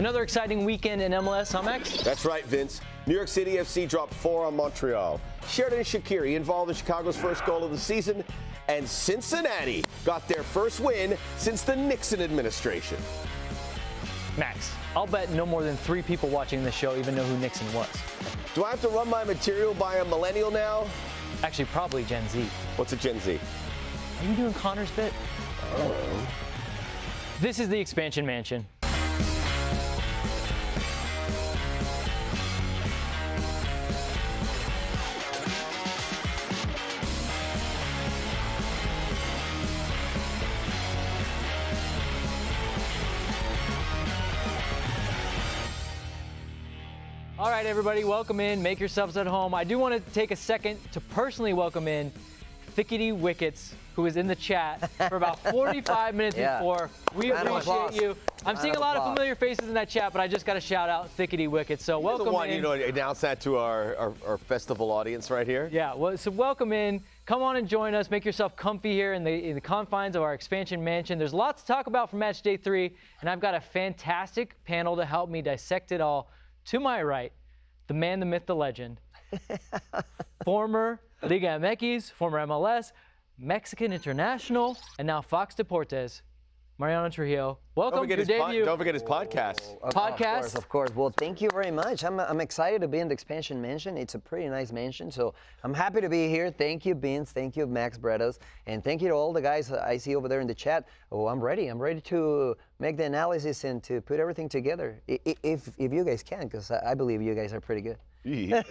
Another exciting weekend in MLS, huh, Max? That's right, Vince. New York City FC dropped 4 on Montreal. Sheridan Shaqiri involved in Chicago's first goal of the season. And Cincinnati got their first win since the Nixon administration. Max, I'll bet no more than 3 people watching this show even know who Nixon was. Do I have to run my material by a millennial now? Actually, probably Gen Z. What's a Gen Z? Are you doing Connor's bit? Oh. This is the Expansion Mansion. All right, everybody, welcome in. Make yourselves at home. I do want to take a second to personally welcome in Thickety Wickets, who is in the chat for about 45 minutes before. We appreciate you. I'm seeing a lot of familiar faces in that chat, but I just got to shout out Thickety Wickets. So welcome in. You know, announce that to our festival audience right here. Yeah, well, so welcome in. Come on and join us. Make yourself comfy here in the confines of our Expansion Mansion. There's lots to talk about for match day 3, and I've got a fantastic panel to help me dissect it all. To my right, the man, the myth, the legend, former Liga MX, former MLS, Mexican international, and now FOX Deportes, Mariano Trujillo. Welcome to debut. Don't forget his podcast. Of course. Well, thank you very much. I'm excited to be in the Expansion Mansion. It's a pretty nice mansion, so I'm happy to be here. Thank you, Vince. Thank you, Max Bretos. And thank you to all the guys I see over there in the chat. Oh, I'm ready. I'm ready to make the analysis and to put everything together, if you guys can, because I believe you guys are pretty good. You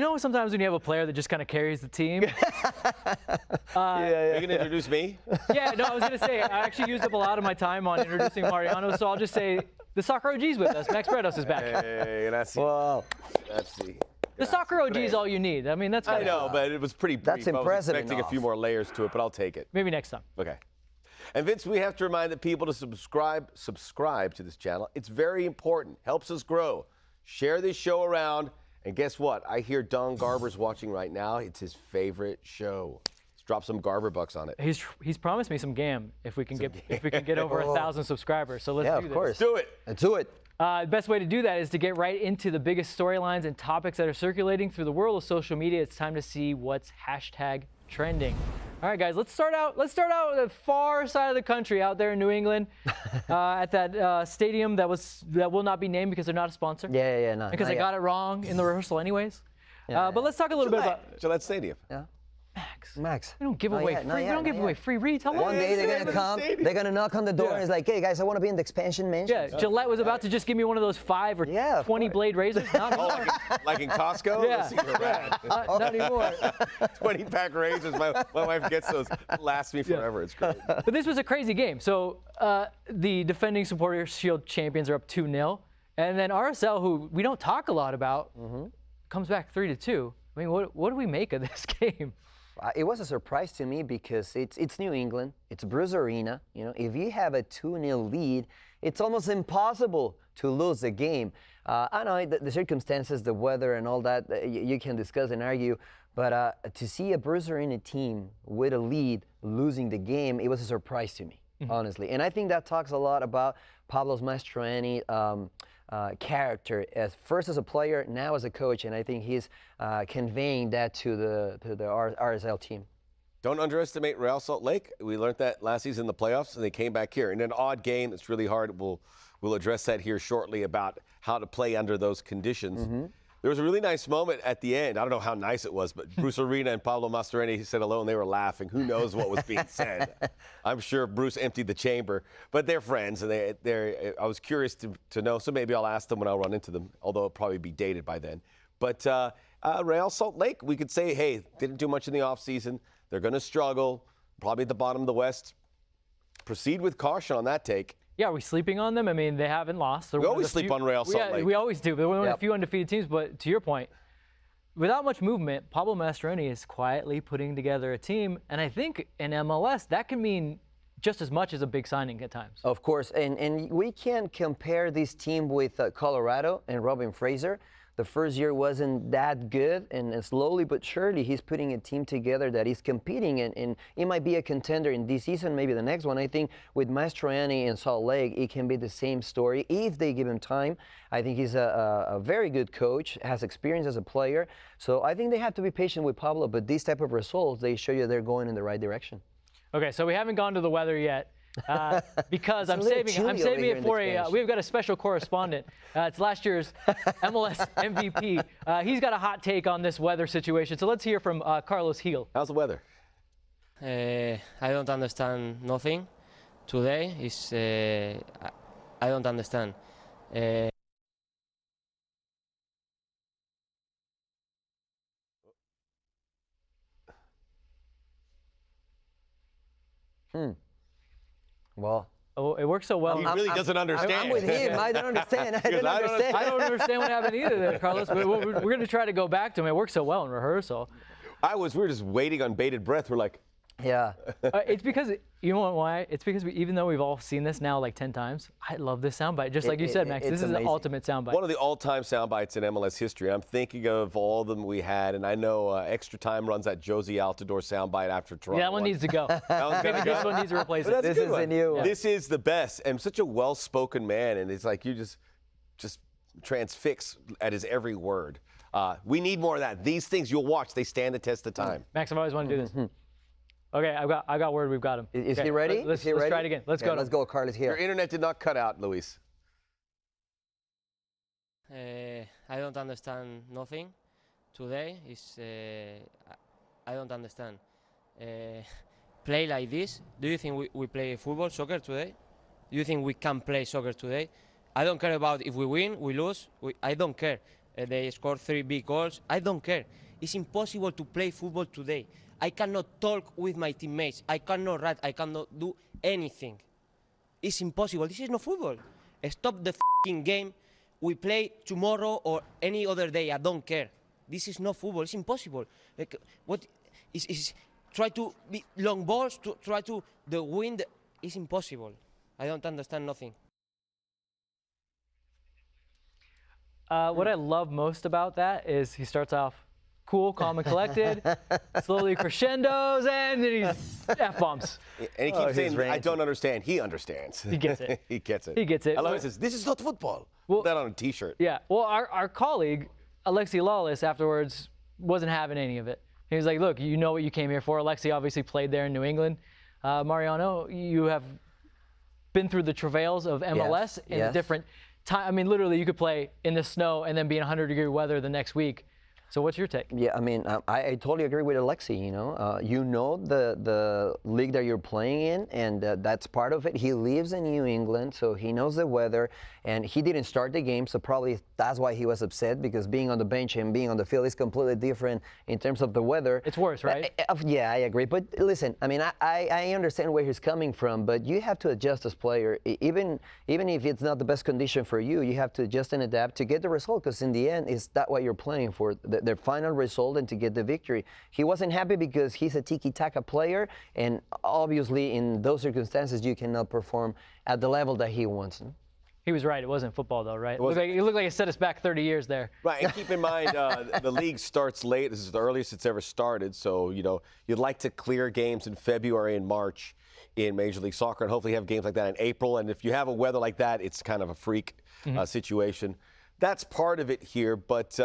know, sometimes when you have a player that just kind of carries the team. Are you going to introduce me? Yeah, no, I was going to say, I actually used up a lot of my time on introducing Mariano, so I'll just say the soccer OG's with us. Max Bretos is back. Hey, that's Wow. The soccer OG is all you need. I mean, that's I know, but it was pretty brief. That's impressive I was expecting a few more layers to it, but I'll take it. Maybe next time. Okay. And Vince, we have to remind the people to subscribe to this channel. It's very important. Helps us grow. Share this show around. And guess what? I hear Don Garber's watching right now. It's his favorite show. Let's drop some Garber bucks on it. He's promised me some GAM if we can get over 1,000 subscribers. So let's do this. Of course. Do it. Let's do it. The best way to do that is to get right into the biggest storylines and topics that are circulating through the world of social media. It's time to see what's hashtag trending. All right, guys, let's start out at the far side of the country, out there in New England, at that stadium that will not be named because they're not a sponsor. No. Because I got it wrong in the rehearsal, anyways. But let's talk a little bit about Gillette Stadium. Yeah. Max. We don't give away free reads. How One day they're gonna come. They're gonna knock on the door and it's like, hey guys, I want to be in the Expansion Mansion. Yeah, Gillette was about to just give me one of those 5 or 20 blade razors. Not anymore. Like in Costco? Yeah. Not anymore. 20-pack razors. My wife gets those. Lasts me forever. It's great. But this was a crazy game. So the defending Supporters Shield champions are up 2-0, and then RSL, who we don't talk a lot about, comes back 3-2. I mean, what do we make of this game? It was a surprise to me because it's New England, it's Bruce Arena. You know, if you have a 2-0 lead, it's almost impossible to lose the game. I know the circumstances, the weather, and all that you can discuss and argue, but to see a Bruce Arena team with a lead losing the game, it was a surprise to me, honestly. And I think that talks a lot about Pablo Mastroeni. Character first as a player, now as a coach, and I think he's conveying that to the RSL team. Don't underestimate Real Salt Lake. We learned that last season in the playoffs, and they came back here in an odd game. It's really hard. We'll address that here shortly about how to play under those conditions. There was a really nice moment at the end. I don't know how nice it was, but Bruce Arena and Pablo Mastroeni said hello, and they were laughing. Who knows what was being said? I'm sure Bruce emptied the chamber, but they're friends, and I was curious to know, so maybe I'll ask them when I run into them, although it'll probably be dated by then. But Real Salt Lake, we could say, hey, didn't do much in the offseason. They're going to struggle, probably at the bottom of the West. Proceed with caution on that take. Yeah, are we sleeping on them? I mean, they haven't lost. We always sleep on Real Salt Lake. We always do. They're one of the few undefeated teams. But to your point, without much movement, Pablo Mastroeni is quietly putting together a team. And I think in MLS, that can mean just as much as a big signing at times. Of course. And we can't compare this team with Colorado and Robin Fraser. The first year wasn't that good, and slowly but surely he's putting a team together that is competing, and it might be a contender in this season, maybe the next one. I think with Mastroianni in Salt Lake, it can be the same story if they give him time. I think he's a very good coach, has experience as a player. So I think they have to be patient with Pablo, but these type of results, they show you they're going in the right direction. Okay, so we haven't gone to the weather yet. Because I'm saving it for we've got a special correspondent. It's last year's MLS MVP. He's got a hot take on this weather situation. So let's hear from Carles Gil. How's the weather? I don't understand nothing. Today is I don't understand. Well, Oh, it works so well. He really doesn't understand. I'm with him. I don't understand. I don't understand. I don't understand what happened either there, Carlos. We're going to try to go back to him. It worked so well in rehearsal. We were just waiting on bated breath. We're like, Yeah. It's because, you know why? It's because even though we've all seen this now like 10 times, I love this soundbite. Just like you said, Max, this is the ultimate soundbite. one of the all-time sound bites in MLS history. I'm thinking of all of them we had, and I know Extra Time runs that Josie Altidore soundbite after Toronto. Yeah, that one needs to go. Maybe This one needs to replace it. This is the new one. This is the best, and such a well-spoken man, and it's like you just transfix at his every word. We need more of that. These things you'll watch, they stand the test of time. Max, I've always wanted to do this. Okay, I got word. We've got him. Is okay, he ready? Let's ready? try it again. Let's go. Let's go, Carles Gil. Your internet did not cut out, Luis. I don't understand nothing. Today is I don't understand. Play like this. Do you think we play football, soccer today? Do you think we can play soccer today? I don't care about if we win, we lose. I don't care. They score 3 big goals. I don't care. It's impossible to play football today. I cannot talk with my teammates. I cannot write. I cannot do anything. It's impossible. This is not football. Stop the f***ing game. We play tomorrow or any other day. I don't care. This is not football. It's impossible. Like, what is try to be long balls to try to the wind is impossible. I don't understand nothing. What I love most about that is he starts off cool, calm, and collected, slowly crescendos, and then he's F-bombs. And he keeps saying, I don't understand. He understands. He gets it. He gets it. He gets it. I love it. He says, this is not football. Well, Put that on a T-shirt. Yeah. Well, our colleague, Alexi Lawless, afterwards wasn't having any of it. He was like, look, you know what you came here for. Alexi obviously played there in New England. Mariano, you have been through the travails of MLS in a different time. I mean, literally, you could play in the snow and then be in 100-degree weather the next week. So what's your take? Yeah, I mean, I totally agree with Alexi. You know the league that you're playing in, and that's part of it. He lives in New England, so he knows the weather, and he didn't start the game, so probably that's why he was upset, because being on the bench and being on the field is completely different in terms of the weather. It's worse, right? Yeah, I agree. But listen, I mean, I understand where he's coming from, but you have to adjust as player. Even if it's not the best condition for you, you have to adjust and adapt to get the result, because in the end, is that what you're playing for? Their final result and to get the victory. He wasn't happy because he's a tiki-taka player, and obviously in those circumstances you cannot perform at the level that he wants. He was right. It wasn't football, though, right? It looked like it set us back 30 years there. Right, and keep in mind, the league starts late. This is the earliest it's ever started, so, you'd like to clear games in February and March in Major League Soccer, and hopefully have games like that in April. And if you have a weather like that, it's kind of a freak situation. That's part of it here, but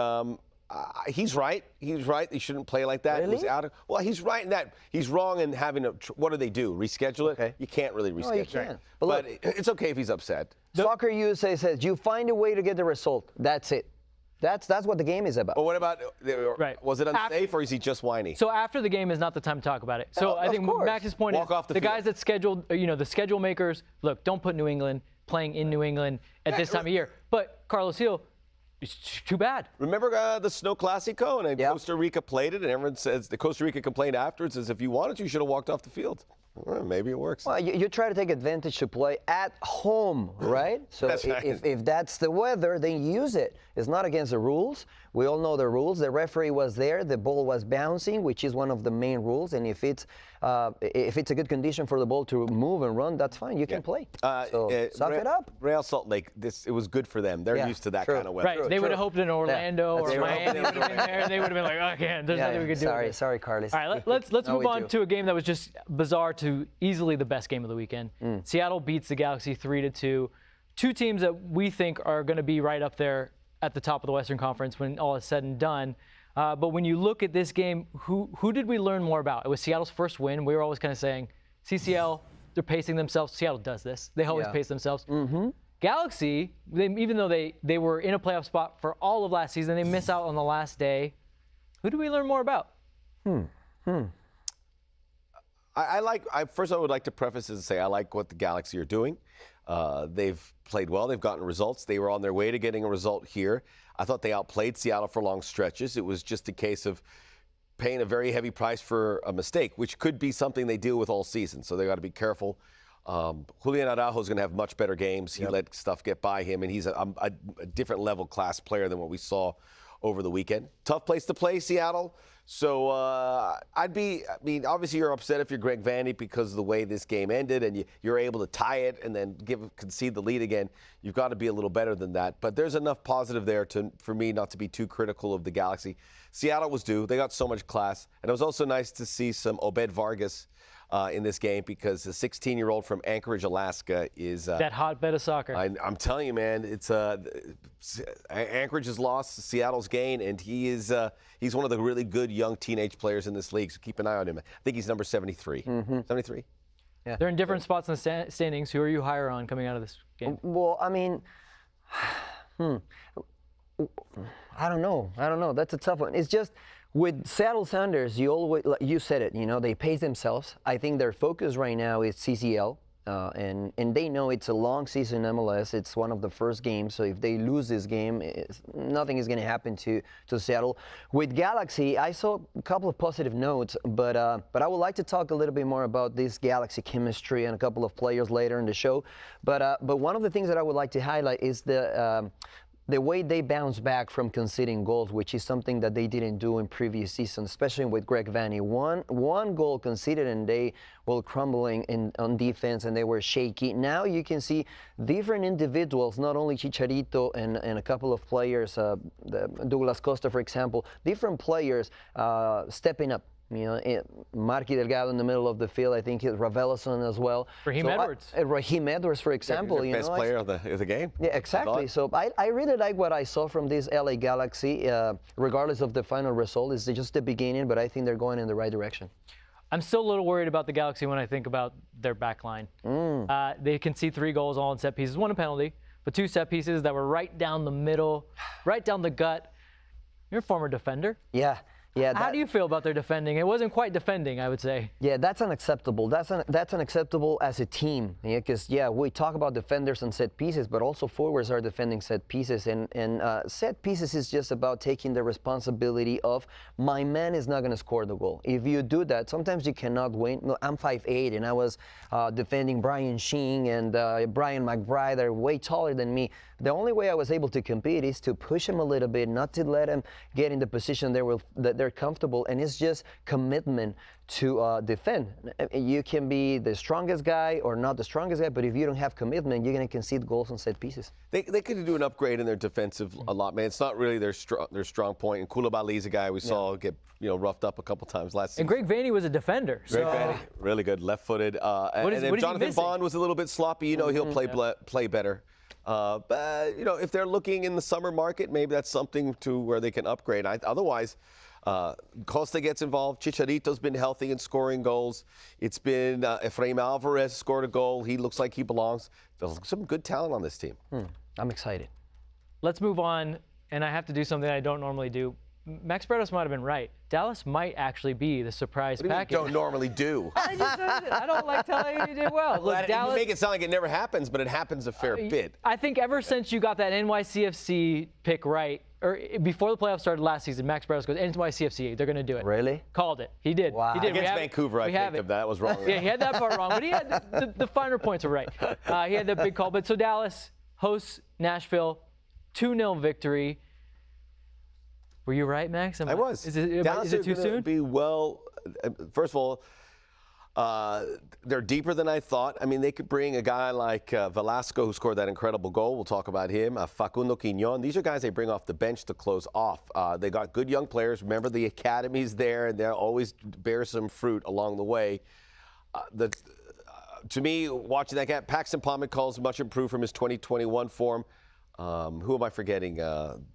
he's right. He's right. He shouldn't play like that. Really? Well, he's right in that. He's wrong in having what do they do? Reschedule it? Okay. You can't really reschedule you it. can't. But it's okay if he's upset. Soccer USA says you find a way to get the result. That's it. That's what the game is about. But what about, was it unsafe, or is he just whiny? So after the game is not the time to talk about it. So I think Max's point is off the guys that scheduled, the schedule makers, look, don't put New England playing in New England at this time of year. But Carles Gil, it's too bad. Remember the Snow Classico, and Costa Rica played it, and everyone says the Costa Rica complained afterwards, says if you wanted to, you should have walked off the field. Well, maybe it works. Well, you try to take advantage to play at home, right? So That's right. if that's the weather, then use it. It's not against the rules. We all know the rules. The referee was there. The ball was bouncing, which is one of the main rules. And if it's a good condition for the ball to move and run, that's fine. You can play. So suck it up. Real Salt Lake, it was good for them. They're used to that kind of weather. Right. They would have hoped in Orlando That's or right. Miami would have been there. And they would have been like, oh, okay, there's nothing we could do. Sorry, Carles. All right, let's No, move we on do. to a game that was just bizarre to easily the best game of the weekend. Seattle beats the Galaxy 3-2. Two teams that we think are going to be right up there at the top of the Western Conference when all is said and done. But when you look at this game, who did we learn more about? It was Seattle's first win. We were always kind of saying, CCL, they're pacing themselves. Seattle does this. They always pace themselves. Galaxy, even though they were in a playoff spot for all of last season, they miss out on the last day. Who do we learn more about? First, I would like to preface this and say I like what the Galaxy are doing. They've played well. They've gotten results. They were on their way to getting a result here. I thought they outplayed Seattle for long stretches. It was just a case of paying a very heavy price for a mistake, which could be something they deal with all season. So they got to be careful. Julian Araujo is going to have much better games. He let stuff get by him, and he's a different level class player than what we saw over the weekend. Tough place to play, Seattle. So obviously you're upset if you're Greg Vanny because of the way this game ended and you're able to tie it and then concede the lead again. You've got to be a little better than that. But there's enough positive there for me not to be too critical of the Galaxy. Seattle was due. They got so much class. And it was also nice to see some Obed Vargas in this game because the 16-year-old from Anchorage, Alaska is That hotbed of soccer. I'm telling you, man, it's Anchorage has lost, Seattle's gained, and he's one of the really good young teenage players in this league. So keep an eye on him. I think he's number 73. 73. Yeah. They're in different spots in the standings. Who are you higher on coming out of this game? Well, I mean, I don't know. That's a tough one. It's just with Seattle Sounders, you said it. They pace themselves. I think their focus right now is CCL, and they know it's a long season MLS. It's one of the first games, so if they lose this game, nothing is going to happen to Seattle. With Galaxy, I saw a couple of positive notes, but I would like to talk a little bit more about this Galaxy chemistry and a couple of players later in the show. But one of the things that I would like to highlight is the way they bounce back from conceding goals, which is something that they didn't do in previous seasons, especially with Greg Vanny. One goal conceded and they were crumbling on defense and they were shaky. Now you can see different individuals, not only Chicharito and a couple of players, Douglas Costa, for example, different players stepping up. Marky Delgado in the middle of the field. I think Raveloson as well. Raheem Edwards. Raheem Edwards, for example. He's the best player of the game. Yeah, exactly. So I really like what I saw from this LA Galaxy, regardless of the final result. It's just the beginning, but I think they're going in the right direction. I'm still a little worried about the Galaxy when I think about their back line. They concede 3 goals all in set pieces, 1 a penalty, but 2 set pieces that were right down the middle, right down the gut. You're a former defender. Yeah. How do you feel about their defending? It wasn't quite defending, I would say. Yeah, that's unacceptable. That's unacceptable as a team. Because we talk about defenders and set pieces, but also forwards are defending set pieces. And set pieces is just about taking the responsibility of my man is not going to score the goal. If you do that, sometimes you cannot win. No, I'm 5'8", and I was defending Brian Sheen and Brian McBride. They're way taller than me. The only way I was able to compete is to push him a little bit, not to let him get in the position that they're comfortable, and it's just commitment to defend. You can be the strongest guy or not the strongest guy, but if you don't have commitment, you're going to concede goals on set pieces. They could do an upgrade in their defensive allotment. It's not really their strong point. And Koulibaly's a guy we saw get roughed up a couple times last season. And Greg Vanny was a defender. Greg Vanny, really good, left-footed. And then Jonathan Bond was a little bit sloppy. He'll play better. But if they're looking in the summer market, maybe that's something to where they can upgrade. Otherwise, Costa gets involved. Chicharito's been healthy in scoring goals. It's been Efraim Alvarez scored a goal. He looks like he belongs. There's some good talent on this team. I'm excited. Let's move on, and I have to do something I don't normally do. Max Bretos might have been right. Dallas might actually be the surprise What do you mean package. don't normally do? I just said it. I don't like telling you you did well. Look, You Dallas. make it sound like it never happens, but it happens a fair bit. I think ever since you got that NYCFC pick right, or before the playoffs started last season, Max Bretos goes NYCFC. They're going to do it. Really? Called it. He did. Wow. He did. Against Vancouver, I picked him. That was wrong. Yeah, he had that part wrong, but he had the finer points were right. He had the big call. But so Dallas hosts Nashville, 2-0 victory. Were you right, Max? I was. Is it too soon? First of all, they're deeper than I thought. I mean, they could bring a guy like Velasco, who scored that incredible goal. We'll talk about him. Facundo Quiñón. These are guys they bring off the bench to close off. They got good young players. Remember, the academy's there, and they'll always bear some fruit along the way. To me, watching that guy, Paxton Pomykal much improved from his 2021 form. Who am I forgetting?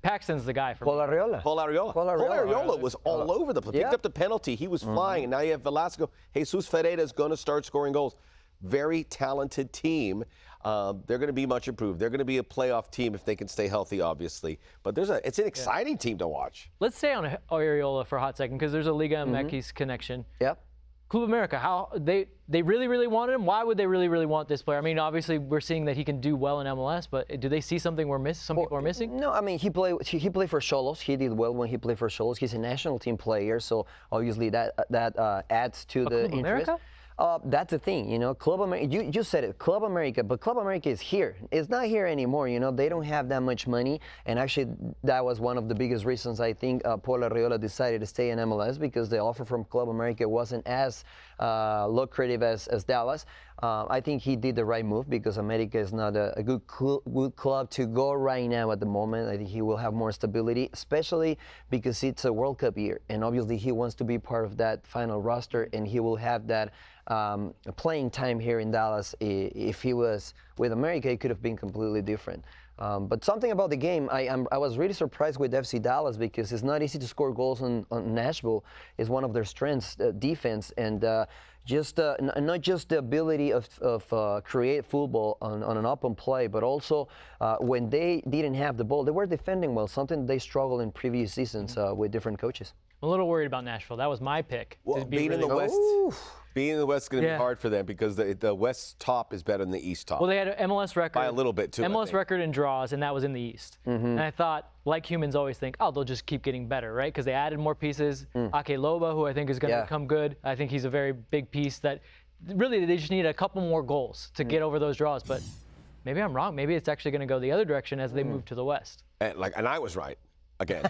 Paxton's the guy for Paul me. Arriola. Paul Arriola was all over the place. Picked up the penalty. He was flying. And now you have Velasco. Jesus Ferreira is going to start scoring goals. Very talented team. They're going to be much improved. They're going to be a playoff team if they can stay healthy, obviously. But it's an exciting team to watch. Let's stay on Arriola for a hot second because there's a Liga MX connection. Yep. Club America, how they really, really wanted him? Why would they really, really want this player? I mean, obviously, we're seeing that he can do well in MLS, but do they see something some people are missing? No, I mean, he played for Xolos. He did well when he played for Xolos. He's a national team player, so obviously that adds to the Club interest. America? That's the thing, Club America, you said it, Club America, but Club America is here. It's not here anymore, They don't have that much money, and actually that was one of the biggest reasons I think Paul Arriola decided to stay in MLS because the offer from Club America wasn't as lucrative as Dallas. I think he did the right move because America is not a good club to go right now at the moment. I think he will have more stability, especially because it's a World Cup year, and obviously he wants to be part of that final roster, and he will have that playing time here in Dallas. If he was with America, it could have been completely different. But something about the game, I was really surprised with FC Dallas because it's not easy to score goals on Nashville. It's one of their strengths, defense, and not just the ability of create football on an open play, but also when they didn't have the ball, they were defending well, something they struggled in previous seasons with different coaches. I'm a little worried about Nashville. That was my pick. Well, being in the West. Being in the West is going to be hard for them because the West top is better than the East top. Well, they had an MLS record. By a little bit, too. MLS record in draws, and that was in the East. And I thought, like humans always think, they'll just keep getting better, right? Because they added more pieces. Ake Loba, who I think is going to become good. I think he's a very big piece that really they just need a couple more goals to get over those draws. But maybe I'm wrong. Maybe it's actually going to go the other direction as they move to the West. And I was right. Again.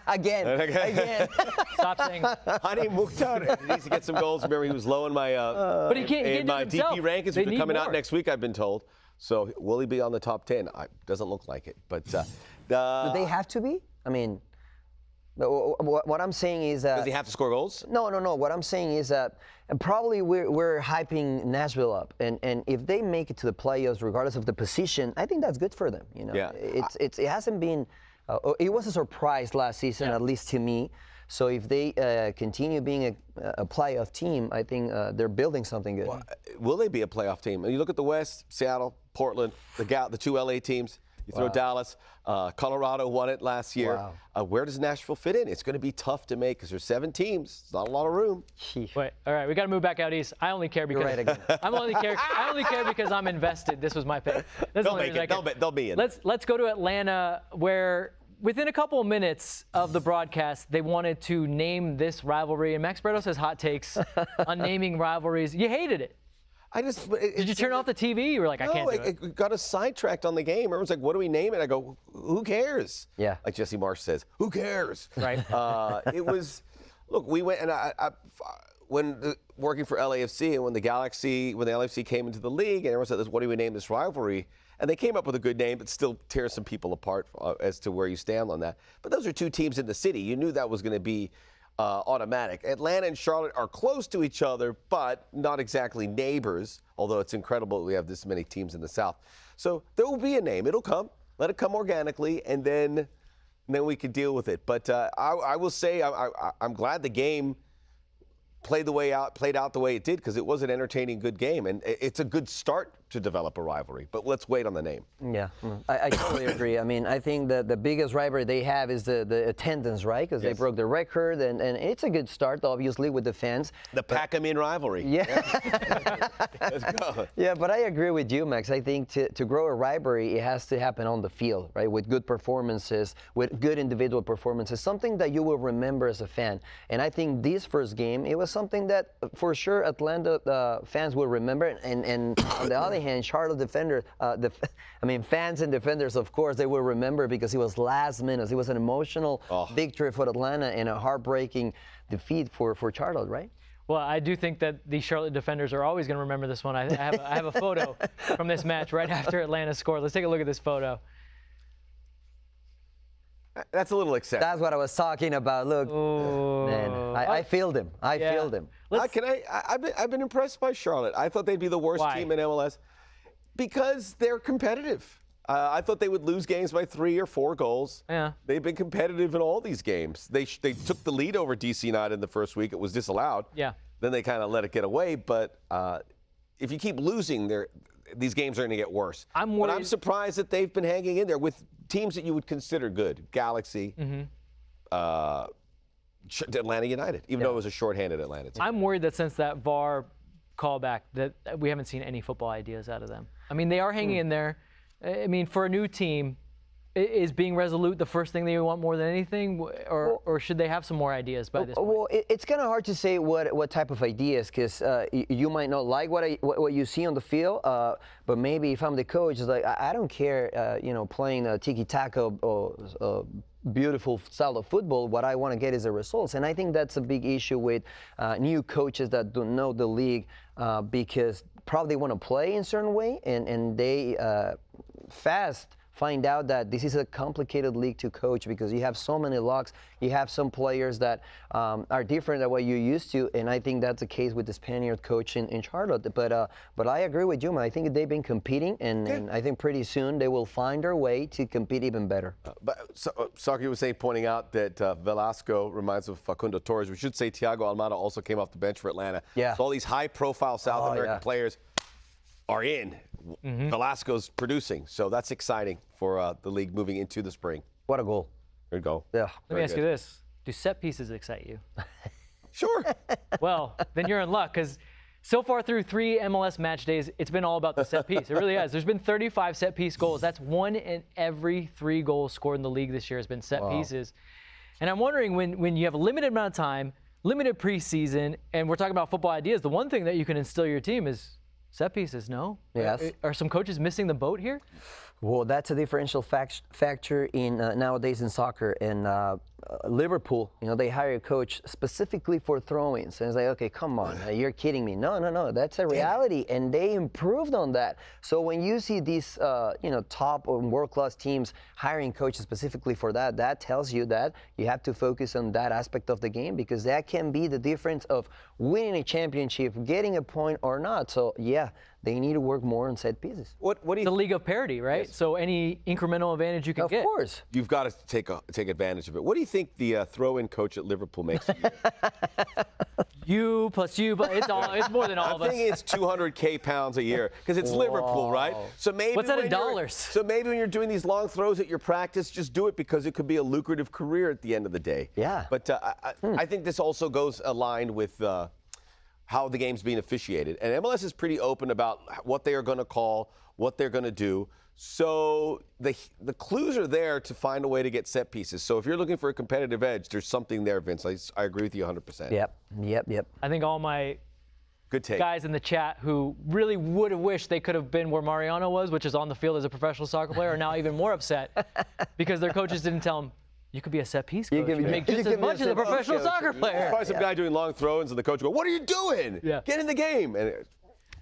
Again. Stop saying Hani Mukhtar needs to get some goals. Remember, he was low in my but he can't in my do it himself. DP rankings, which are coming out next week, I've been told. So will he be on the top 10? Doesn't look like it. But do they have to be? I mean, what I'm saying is does he have to score goals? No. What I'm saying is that probably we're hyping Nashville up, and if they make it to the playoffs, regardless of the position, I think that's good for them. Yeah. It hasn't been. It was a surprise last season, at least to me. So if they continue being a playoff team, I think they're building something good. Well, will they be a playoff team? And you look at the West, Seattle, Portland, the two LA teams. You throw Dallas. Colorado won it last year. Wow. Where does Nashville fit in? It's going to be tough to make because there's 7 teams. It's not a lot of room. Wait, all right, we got to move back out east. I only care because You're right again. I only care because I'm invested. This was my pick. They'll make it. They'll be in. Let's go to Atlanta, where within a couple of minutes of the broadcast, they wanted to name this rivalry, and Max Bretos has hot takes on naming rivalries. You hated it. Did you turn off the TV? You were like, I can't do it. It got us sidetracked on the game. Everyone's like, what do we name it? I go, who cares? Yeah. Like Jesse Marsh says, who cares? Right. It was, look, we went, and working for LAFC, and when the LAFC came into the league, and everyone said, what do we name this rivalry? And they came up with a good name, but still tears some people apart as to where you stand on that. But those are 2 teams in the city. You knew that was going to be automatic. Atlanta and Charlotte are close to each other, but not exactly neighbors, although it's incredible that we have this many teams in the South. So there will be a name. It'll come. Let it come organically, and then we can deal with it. But I will say I'm glad the game played out the way it did because it was an entertaining, good game, and it's a good start to develop a rivalry. But let's wait on the name. Yeah, I totally agree. I mean, I think that the biggest rivalry they have is the attendance, right? Because they broke the record, and it's a good start, obviously, with the fans. The Pac-A-Min rivalry. Yeah. Let's go. Yeah, but I agree with you, Max. I think to grow a rivalry, it has to happen on the field, right? With good performances, with good individual performances, something that you will remember as a fan. And I think this first game, it was something that for sure Atlanta fans will remember. And on the other hand, Charlotte defenders, fans and defenders, of course, they will remember because it was last minute. It was an emotional victory for Atlanta and a heartbreaking defeat for Charlotte, right? Well, I do think that the Charlotte defenders are always going to remember this one. I have a photo from this match right after Atlanta scored. Let's take a look at this photo. That's a little excessive. That's what I was talking about. Look, man, I feel them. I feel them. I've been impressed by Charlotte. I thought they'd be the worst team in MLS because they're competitive. I thought they would lose games by 3 or 4 goals. Yeah. They've been competitive in all these games. They took the lead over DC United in the first week. It was disallowed. Yeah. Then they kind of let it get away. But if you keep losing, these games are going to get worse. But I'm surprised that they've been hanging in there with teams that you would consider good. Galaxy, Atlanta United, even though it was a shorthanded Atlanta team. I'm worried that since that VAR callback that we haven't seen any football ideas out of them. I mean, they are hanging in there. I mean, for a new team, is being resolute the first thing that you want more than anything, or should they have some more ideas by this point? Well, it's kind of hard to say what type of ideas, because you might not like what you see on the field, but maybe if I'm the coach, it's like I don't care, playing tiki-taka or beautiful style of football. What I want to get is the results, and I think that's a big issue with new coaches that don't know the league, because probably want to play in a certain way, and they fast find out that this is a complicated league to coach because you have so many locks, you have some players that are different than what you're used to, and I think that's the case with the Spaniard coach in Charlotte. But I agree with you, man. I think they've been competing, and I think pretty soon they will find their way to compete even better. Saki was pointing out that Velasco reminds of Facundo Torres. We should say Thiago Almada also came off the bench for Atlanta. Yeah. So all these high-profile South American players are in. Velasco's producing, so that's exciting for the league moving into the spring. What a goal. Good goal. Yeah. Let me ask you this. Do set pieces excite you? Sure. Well, then you're in luck, because so far through 3 MLS match days, it's been all about the set piece. It really has. There's been 35 set piece goals. That's 1 in every 3 goals scored in the league this year has been set pieces. And I'm wondering, when you have a limited amount of time, limited preseason, and we're talking about football ideas, the one thing that you can instill your team is set pieces, no? Yes. Are some coaches missing the boat here? Well, that's a differential factor in nowadays in soccer. And Liverpool, they hire a coach specifically for throw-ins. And it's like, okay, come on, you're kidding me. No, that's a reality. And they improved on that. So when you see these, top or world-class teams hiring coaches specifically for that, that tells you that you have to focus on that aspect of the game, because that can be the difference of winning a championship, getting a point or not. So, yeah, they need to work more on set pieces. What do you? It's a league of parity, right? Yes. So any incremental advantage you can get. Of course. You've got to take advantage of it. What do you think the throw-in coach at Liverpool makes a year? You plus you, but it's more than all of us. I think it's 200K pounds a year because it's Liverpool, right? So maybe what's that in dollars? So maybe when you're doing these long throws at your practice, just do it because it could be a lucrative career at the end of the day. Yeah. But I think this also goes aligned with how the game's being officiated. And MLS is pretty open about what they are going to call, what they're going to do. So the clues are there to find a way to get set pieces. So if you're looking for a competitive edge, there's something there, Vince. I agree with you 100%. Yep. I think all my good take. Guys in the chat who really would have wished they could have been where Mariano was, which is on the field as a professional soccer player, are now even more upset because their coaches didn't tell them, you could be a set piece coach. You can make just as much as a professional soccer player. There's probably some guy doing long throw-ins and the coach will go, what are you doing? Yeah. Get in the game. And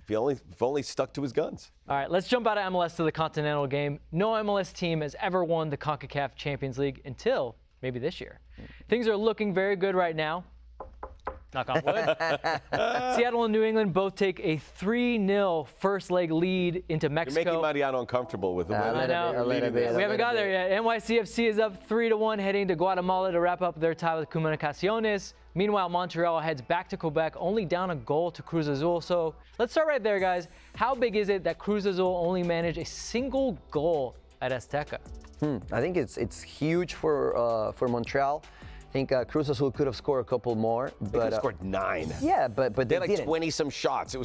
if only stuck to his guns. All right, let's jump out of MLS to the Continental game. No MLS team has ever won the Concacaf Champions League until maybe this year. Things are looking very good right now. Knock on wood. Seattle and New England both take a 3-0 first leg lead into Mexico. You're making Mariano uncomfortable with the win. I know. We haven't got there yet. NYCFC is up 3-1 heading to Guatemala to wrap up their tie with Comunicaciones. Meanwhile, Montreal heads back to Quebec, only down a goal to Cruz Azul. So let's start right there, guys. How big is it that Cruz Azul only managed a single goal at Azteca? I think it's huge for Montreal. I think Cruz Azul could have scored a couple more, They but could have scored 9. yeah, but They they had like didn't. 20-some shots. It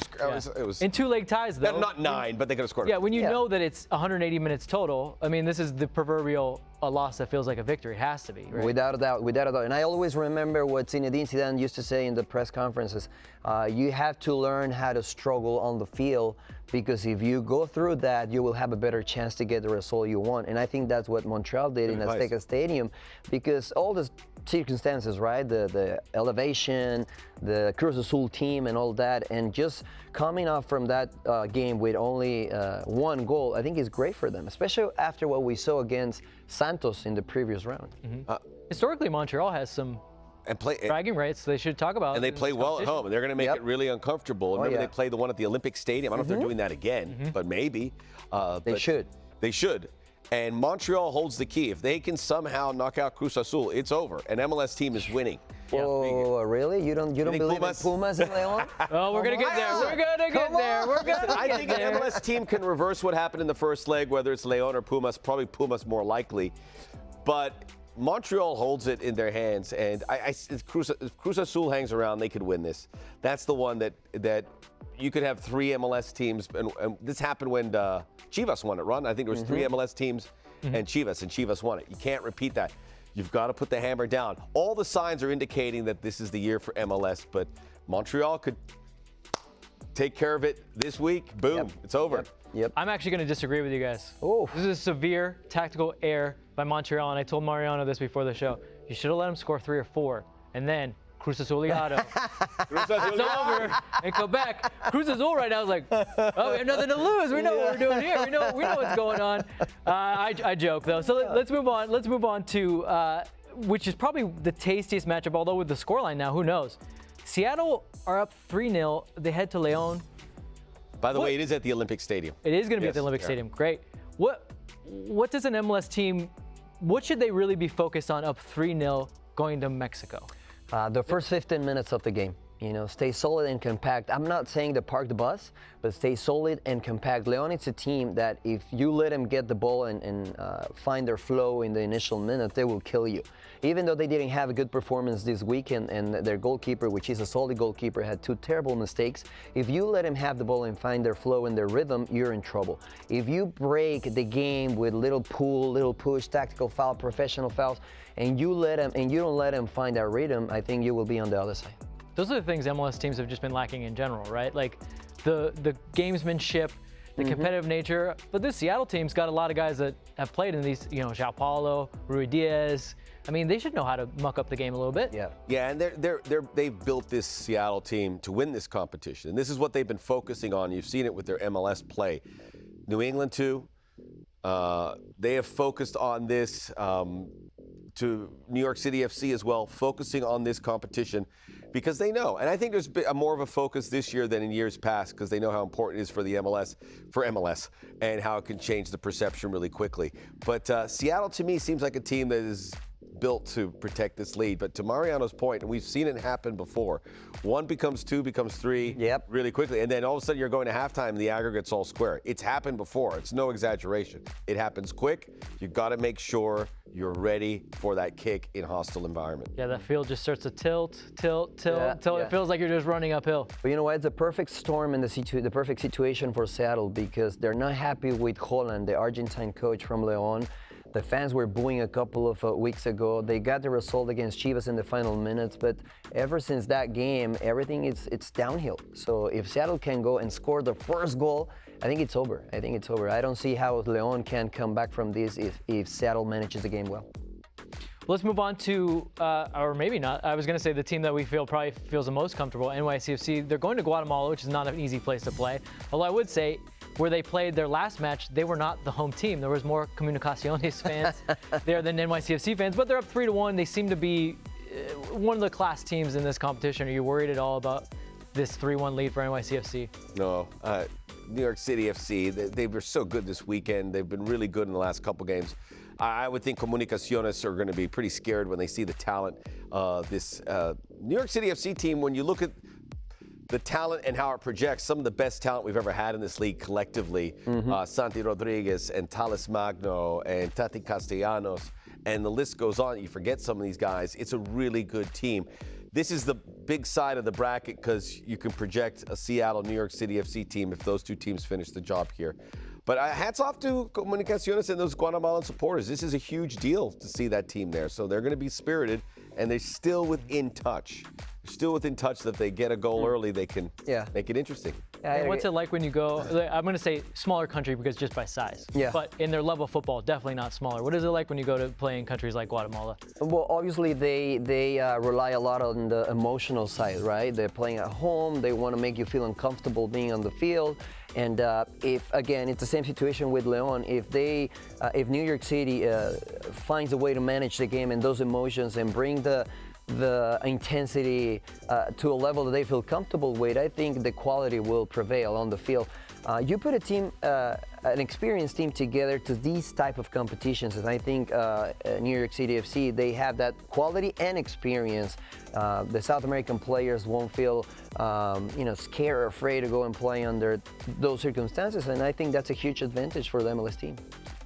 was In 2 leg ties, though. not 9, but they could have scored. Yeah, when you Yeah. know that it's 180 minutes total, I mean, this is the proverbial a loss that feels like a victory. It has to be, right? Without a doubt, without a doubt. And I always remember what Zinedine Zidane used to say in the press conferences. You have to learn how to struggle on the field, because if you go through that, you will have a better chance to get the result you want. And I think that's what Montreal did in advice. Azteca Stadium, because all the circumstances, right? The elevation, the Cruz Azul team and all that, and just coming off from that game with only 1 goal, I think is great for them, especially after what we saw against Santos in the previous round. Historically, Montreal has some And play. bragging rights they should talk about. And they in play this well at competition. home, and they're going to make Yep. it really uncomfortable. Remember, yeah. they played the one at the Olympic Stadium. I don't know if they're doing that again, but maybe. They should. They should. And Montreal holds the key. If they can somehow knock out Cruz Azul, it's over. An MLS team is winning. Oh, really? You don't think believe Pumas? in Pumas and Leon? Oh, we're gonna get there. We're gonna get there. We're gonna I get think there. an MLS team can reverse what happened in the first leg, whether it's Leon or Pumas. Probably Pumas more likely. But Montreal holds it in their hands, and if Cruz Azul hangs around, they could win this. That's the one that you could have 3 MLS teams, and this happened when Chivas won it, Ron. I think there was 3 MLS teams and Chivas won it. You can't repeat that. You've got to put the hammer down. All the signs are indicating that this is the year for MLS, but Montreal could take care of it this week. Boom, it's over. Yep. I'm actually going to disagree with you guys. Oh. This is a severe tactical error by Montreal, and I told Mariano this before the show. You should have let him score 3 or 4, and then Cruz Azuliado. It's over in Quebec. Cruz Azul right now is like, oh, we have nothing to lose. We know what we're doing here. We know what's going on. I joke though. So let's move on. Let's move on to which is probably the tastiest matchup. Although with the scoreline now, who knows? Seattle are up 3-0. They head to Leon. By the way, it is at the Olympic Stadium. It is going to be at Yes, the Olympic yeah. Stadium. Great. What does an MLS team? What should they really be focused on up 3-0 going to Mexico? The first 15 minutes of the game, stay solid and compact. I'm not saying to park the bus, but stay solid and compact. Leon is a team that if you let them get the ball and find their flow in the initial minutes, they will kill you. Even though they didn't have a good performance this weekend, and their goalkeeper, which is a solid goalkeeper, had 2 terrible mistakes. If you let them have the ball and find their flow and their rhythm, you're in trouble. If you break the game with little pull, little push, tactical foul, professional fouls, and you don't let them find that rhythm, I think you will be on the other side. Those are the things MLS teams have just been lacking in general, right? Like the gamesmanship, the competitive nature. But this Seattle team's got a lot of guys that have played in these, João Paulo, Rui Diaz. I mean, they should know how to muck up the game a little bit. Yeah. Yeah, and they've built this Seattle team to win this competition. And this is what they've been focusing on. You've seen it with their MLS play. New England, too. They have focused on this, to New York City FC as well, focusing on this competition because they know. And I think there's more of a focus this year than in years past because they know how important it is for the MLS, and how it can change the perception really quickly. But Seattle, to me, seems like a team that is built to protect this lead. But to Mariano's point, and we've seen it happen before, 1 becomes 2, becomes 3 really quickly. And then all of a sudden you're going to halftime and the aggregate's all square. It's happened before. It's no exaggeration. It happens quick. You've got to make sure you're ready for that kick in hostile environment. Yeah, that field just starts to tilt until Yeah. it feels like you're just running uphill. But you know what? It's a perfect storm and the perfect situation for Seattle because they're not happy with Holland, the Argentine coach from Leon. The fans were booing a couple of weeks ago. They got the result against Chivas in the final minutes, but ever since that game, everything it's downhill. So if Seattle can go and score the first goal, I think it's over. I don't see how Leon can come back from this if Seattle manages the game well. Let's move on to, or maybe not, I was going to say the team that we probably feels the most comfortable, NYCFC. They're going to Guatemala, which is not an easy place to play. Although I would say, where they played their last match, they were not the home team. There was more Comunicaciones fans there than NYCFC fans, but they're up 3-1. They seem to be one of the class teams in this competition. Are you worried at all about this 3-1 lead for NYCFC? No. New York City FC, they were so good this weekend. They've been really good in the last couple games. I would think Comunicaciones are going to be pretty scared when they see the talent. This New York City FC team, when you look at the talent and how it projects, some of the best talent we've ever had in this league collectively, Santi Rodriguez and Thales Magno and Tati Castellanos, and the list goes on. You forget some of these guys. It's a really good team. This is the big side of the bracket because you can project a Seattle, New York City FC team if those two teams finish the job here. But hats off to Comunicaciones and those Guatemalan supporters. This is a huge deal to see that team there. So they're going to be spirited, and they're still within touch. Still within touch that if they get a goal early, they can make it interesting. And what's it like when you go, I'm going to say smaller country because just by size. Yeah. But in their level of football, definitely not smaller. What is it like when you go to play in countries like Guatemala? Well, obviously they rely a lot on the emotional side, right? They're playing at home. They want to make you feel uncomfortable being on the field. And if, again, it's the same situation with León. If New York City finds a way to manage the game and those emotions and bring the intensity to a level that they feel comfortable with, I think the quality will prevail on the field. You put a team, an experienced team together to these type of competitions, and I think New York City FC, they have that quality and experience. The South American players won't feel scared or afraid to go and play under those circumstances, and I think that's a huge advantage for the MLS team.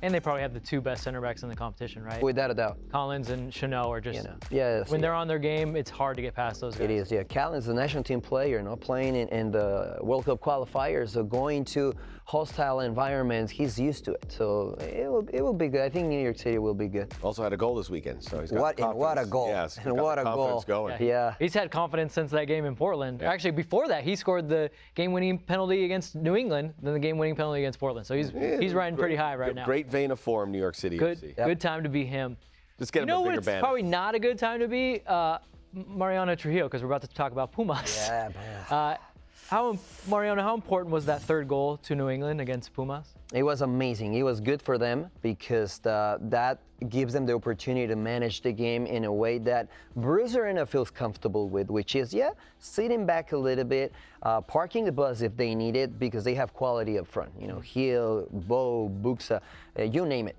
And they probably have the two best center backs in the competition, right? Without a doubt. Collins and Chanel are just, Yes, when they're on their game, it's hard to get past those guys. It is, yeah. Collins, the national team player, playing in the World Cup qualifiers, so going to hostile environments, he's used to it. So it will be good. I think New York City will be good. Also had a goal this weekend, so he's got what a goal. Yes, and what a goal. Going. Yeah. He's had confidence since that game in Portland. Yeah. Actually, before that, he scored the game-winning penalty against New England, then the game-winning penalty against Portland. So he's riding pretty high right now. Great vein of form, New York City FC. Good time to be him. Just get him a bigger banner. Probably not a good time to be Mariano Trujillo, because we're about to talk about Pumas. Yeah, man. Mariano, how important was that third goal to New England against Pumas? It was amazing. It was good for them because that gives them the opportunity to manage the game in a way that Bruce Arena feels comfortable with, which is, sitting back a little bit, parking the bus if they need it because they have quality up front. Gil, Bo, Buxa, you name it.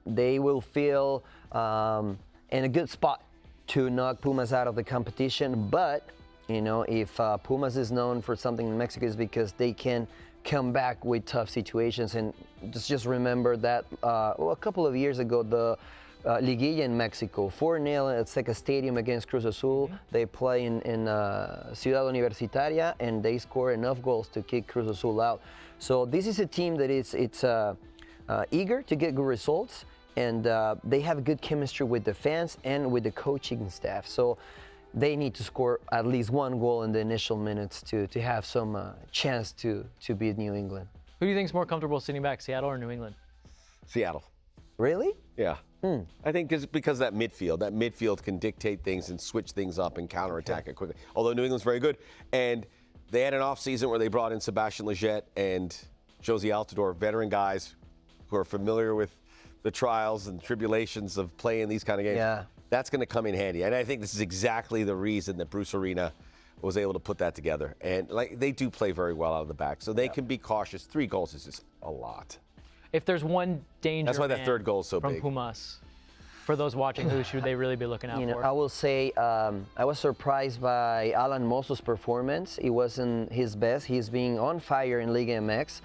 They will feel in a good spot to knock Pumas out of the competition, but if Pumas is known for something in Mexico, is because they can come back with tough situations. And just remember that a couple of years ago, the Liguilla in Mexico, 4-0 at Seca Stadium against Cruz Azul. They play in Ciudad Universitaria, and they score enough goals to kick Cruz Azul out. So this is a team that it's eager to get good results, and they have good chemistry with the fans and with the coaching staff. So they need to score at least one goal in the initial minutes to have some chance to beat New England. Who do you think is more comfortable sitting back, Seattle or New England? Seattle. Really? Yeah. I think because that midfield can dictate things and switch things up and counterattack it quickly. Although New England's very good. And they had an offseason where they brought in Sebastian Lletget and Josie Altidore, veteran guys who are familiar with the trials and tribulations of playing these kind of games. Yeah. That's going to come in handy. And I think this is exactly the reason that Bruce Arena was able to put that together. And they do play very well out of the back. So they can be cautious. 3 goals is just a lot. If there's one danger That's why that third goal is so from big. Pumas, for those watching, who should they really be looking out for? I will say I was surprised by Alan Mozo's performance. It wasn't his best. He's being on fire in Liga MX.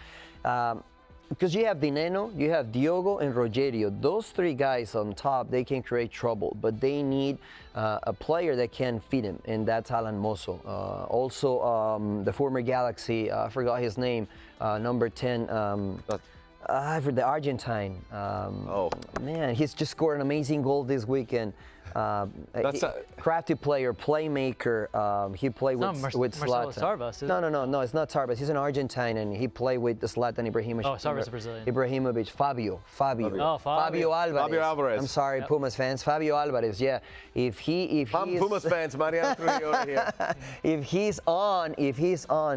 Because you have Dineno, you have Diogo, and Rogerio. Those 3 guys on top, they can create trouble, but they need a player that can feed him, and that's Alan Mozo. Also, the former Galaxy, I forgot his name, number 10, for the Argentine. Man, he's just scored an amazing goal this weekend. Crafty player, playmaker. He played with Marcelo Zlatan. Sarvas, No, it's not Sarvas. He's an Argentine, and he played with Zlatan Ibrahimovic. Oh, Sarvas is Brazilian. Ibrahimovic, Fabio. Oh, Fabio Alvarez. Fabio Alvarez. I'm sorry, Pumas fans. Fabio Alvarez. Yeah, if Pumas fans, Mariano Trujillo over here. if he's on,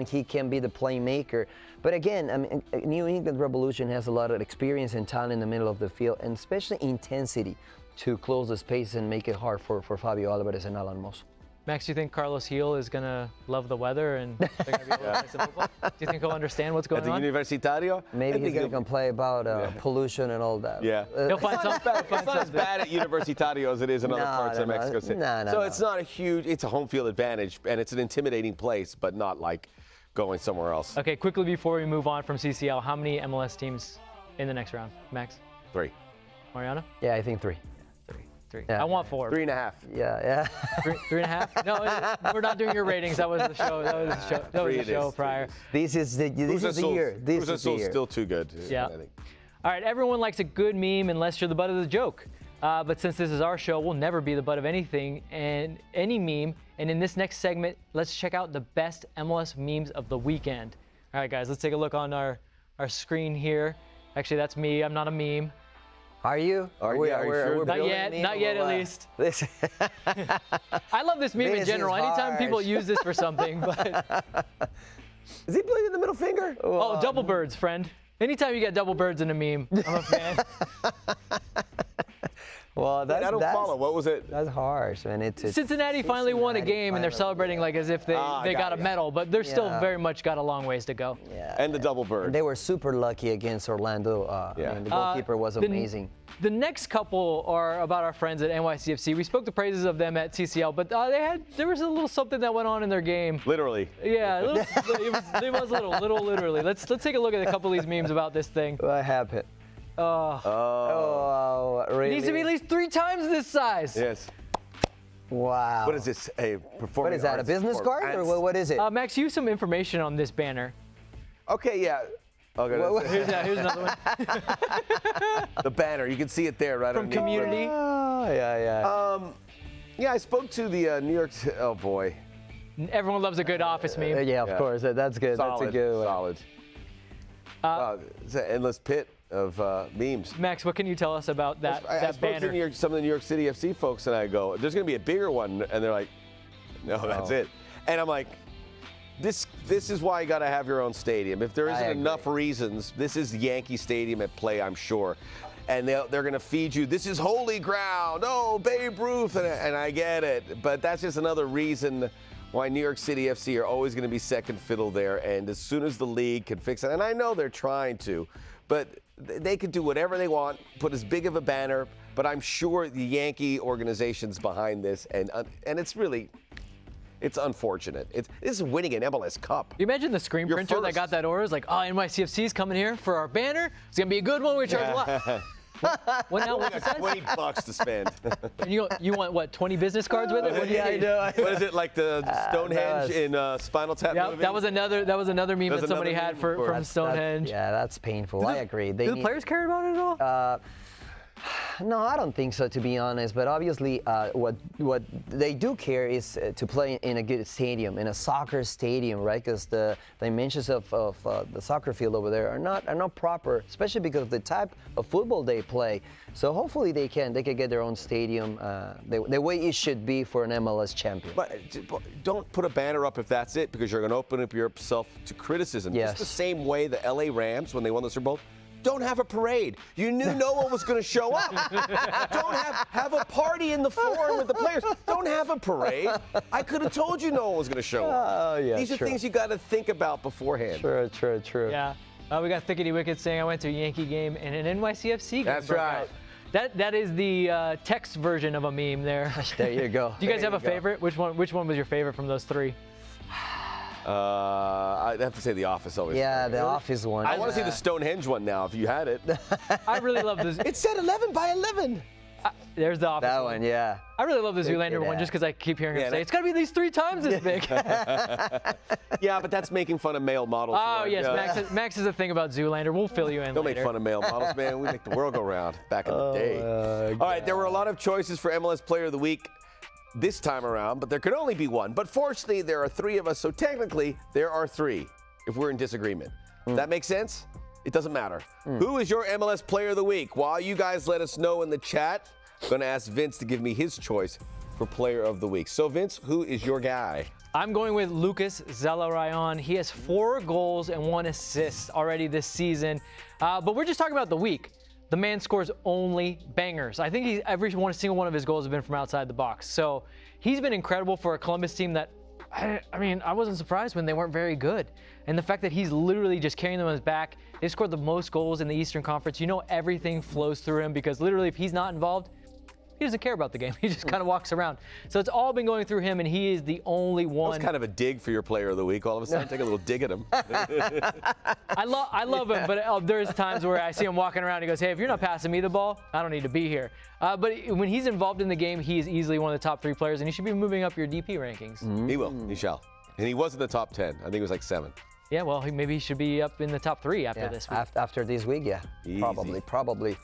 he can be the playmaker. But again, I mean, New England Revolution has a lot of experience and talent in the middle of the field, and especially intensity to close the space and make it hard for Fabio Alvarez and Alan Mozo. Max, do you think Carles Gil is going to love the weather and they're going to be able to play some football? Do you think he'll understand what's going At the on? Universitario? Maybe he's going to complain about pollution and all that. Yeah. He'll find some. It's not as bad at Universitario as it is in other parts of Mexico City. So it's not a huge, it's a home field advantage, and it's an intimidating place, but not like going somewhere else. Okay, quickly before we move on from CCL, how many MLS teams in the next round, Max? 3. Mariano? Yeah, I think 3. 3. Yeah. I want 4. 3.5. Yeah. 3.5? No, we're not doing your ratings. That was the show. That was the show prior. This is the year. This is the year. Still too good. Yeah. I think. All right, everyone likes a good meme unless you're the butt of the joke. But since this is our show, we'll never be the butt of anything and any meme. And in this next segment, let's check out the best MLS memes of the weekend. All right, guys, let's take a look on our screen here. Actually, that's me. I'm not a meme. Are you? Are you sure? Not yet, at least. This I love this meme in This general. is Anytime people harsh. use this for something, but Is he playing in the middle finger? oh, double birds, friend. Anytime you get double birds in a meme, I'm a fan. Well, I that's don't follow. What was it? That's harsh, man. It's Cincinnati finally won a Cincinnati game, and they're finally, celebrating like as if they got a medal, but they're still very much got a long ways to go. Yeah. And the double bird. They were super lucky against Orlando. And the goalkeeper was amazing. The next couple are about our friends at NYCFC. We spoke the praises of them at CCL, but there was a little something that went on in their game. Literally. Yeah, it was literally. Let's take a look at a couple of these memes about this thing. What happened? Oh, really? It needs to be at least 3 times this size. Yes. Wow. What is this? A performing What is that? A arts business card or what is it? Max, use some information on this banner. Okay, yeah. Okay, Here's another one. the banner. You can see it there, right? From underneath. Community. Oh, yeah. Yeah, I spoke to the New York. Oh boy. Everyone loves a good office meme. Yeah, of course. That's good. Solid. That's a good one. Solid. Wow, it's an endless pit of memes. Max, what can you tell us about that I that spoke to banner? some of the New York City FC folks, and I go, "There's going to be a bigger one," and they're like, "No, that's it." And I'm like, "This is why you got to have your own stadium. If there isn't enough reasons, this is Yankee Stadium at play, I'm sure." And they're going to feed you, this is holy ground, oh, Babe Ruth, and I get it. But that's just another reason why New York City FC are always going to be second fiddle there. And as soon as the league can fix it, and I know they're trying to, but they could do whatever they want, put as big of a banner, but I'm sure the Yankee organization's behind this, and it's really, it's unfortunate. This is winning an MLS Cup. You imagine the screen printer that got that order is like, oh, NYCFC's coming here for our banner. It's going to be a good one. We charge a lot. What now? What's it say? $20 to spend. And you want what? 20 business cards with it? What do you need? What is it, like the Stonehenge in Spinal Tap Yeah, movie? that was another meme that somebody had from Stonehenge. Yeah, that's painful. I agree. Do the players care about it at all? No, I don't think so, to be honest. But obviously, what they do care is to play in a good stadium, in a soccer stadium, right? Because the dimensions of the soccer field over there are not proper, especially because of the type of football they play. So hopefully they can get their own stadium the way it should be for an MLS champion. But don't put a banner up if that's it, because you're going to open up yourself to criticism. Yes. Just the same way the LA Rams, when they won the Super Bowl, don't have a parade. You knew no one was going to show up. Don't have a party in the forum with the players. Don't have a parade. I could have told you no one was going to show up. Oh, yeah, These are things you got to think about beforehand. True. Yeah. We got Thickety Wicked saying I went to a Yankee game and an NYCFC game. That's broke right. out. That is the text version of a meme there. There you go. Do you guys have a favorite? Which one was your favorite from those 3? I'd have to say The Office always. Yeah, the Office one. I want to see the Stonehenge one now, if you had it. I really love this. It said 11 by 11. There's the Office That one, yeah. I really love the Zoolander one just because I keep hearing him say, it's got to be at least 3 times this big. Yeah, but that's making fun of male models. Oh, yes. Max is a thing about Zoolander. We'll fill you in Don't later. make fun of male models, man. We make the world go round back in the day. All right, there were a lot of choices for MLS Player of the Week this time around, but there could only be one. But fortunately, there are 3 of us, so technically, there are 3 if we're in disagreement. That makes sense? It doesn't matter. Who is your MLS Player of the Week? While you guys let us know in the chat, I'm going to ask Vince to give me his choice for Player of the Week. So, Vince, who is your guy? I'm going with Lucas Zelarayan. He has 4 goals and 1 assist already this season. But we're just talking about the week. the man scores only bangers. I think every single one of his goals have been from outside the box. So he's been incredible for a Columbus team that, I wasn't surprised when they weren't very good. And the fact that he's literally just carrying them on his back, they scored the most goals in the Eastern Conference. You know everything flows through him because literally if he's not involved, he doesn't care about the game. He just kind of walks around. So it's all been going through him, and he is the only one. That's kind of a dig for your player of the week. All of a sudden, take a little dig at him. I love him, but there's times where I see him walking around. He goes, hey, if you're not passing me the ball, I don't need to be here. But when he's involved in the game, he is easily one of the top 3 players, and he should be moving up your DP rankings. He will. He shall. And he was in the top 10. I think it was like 7. Yeah, well, maybe he should be up in the top 3 after this week. After this week, yeah. Easy. Probably.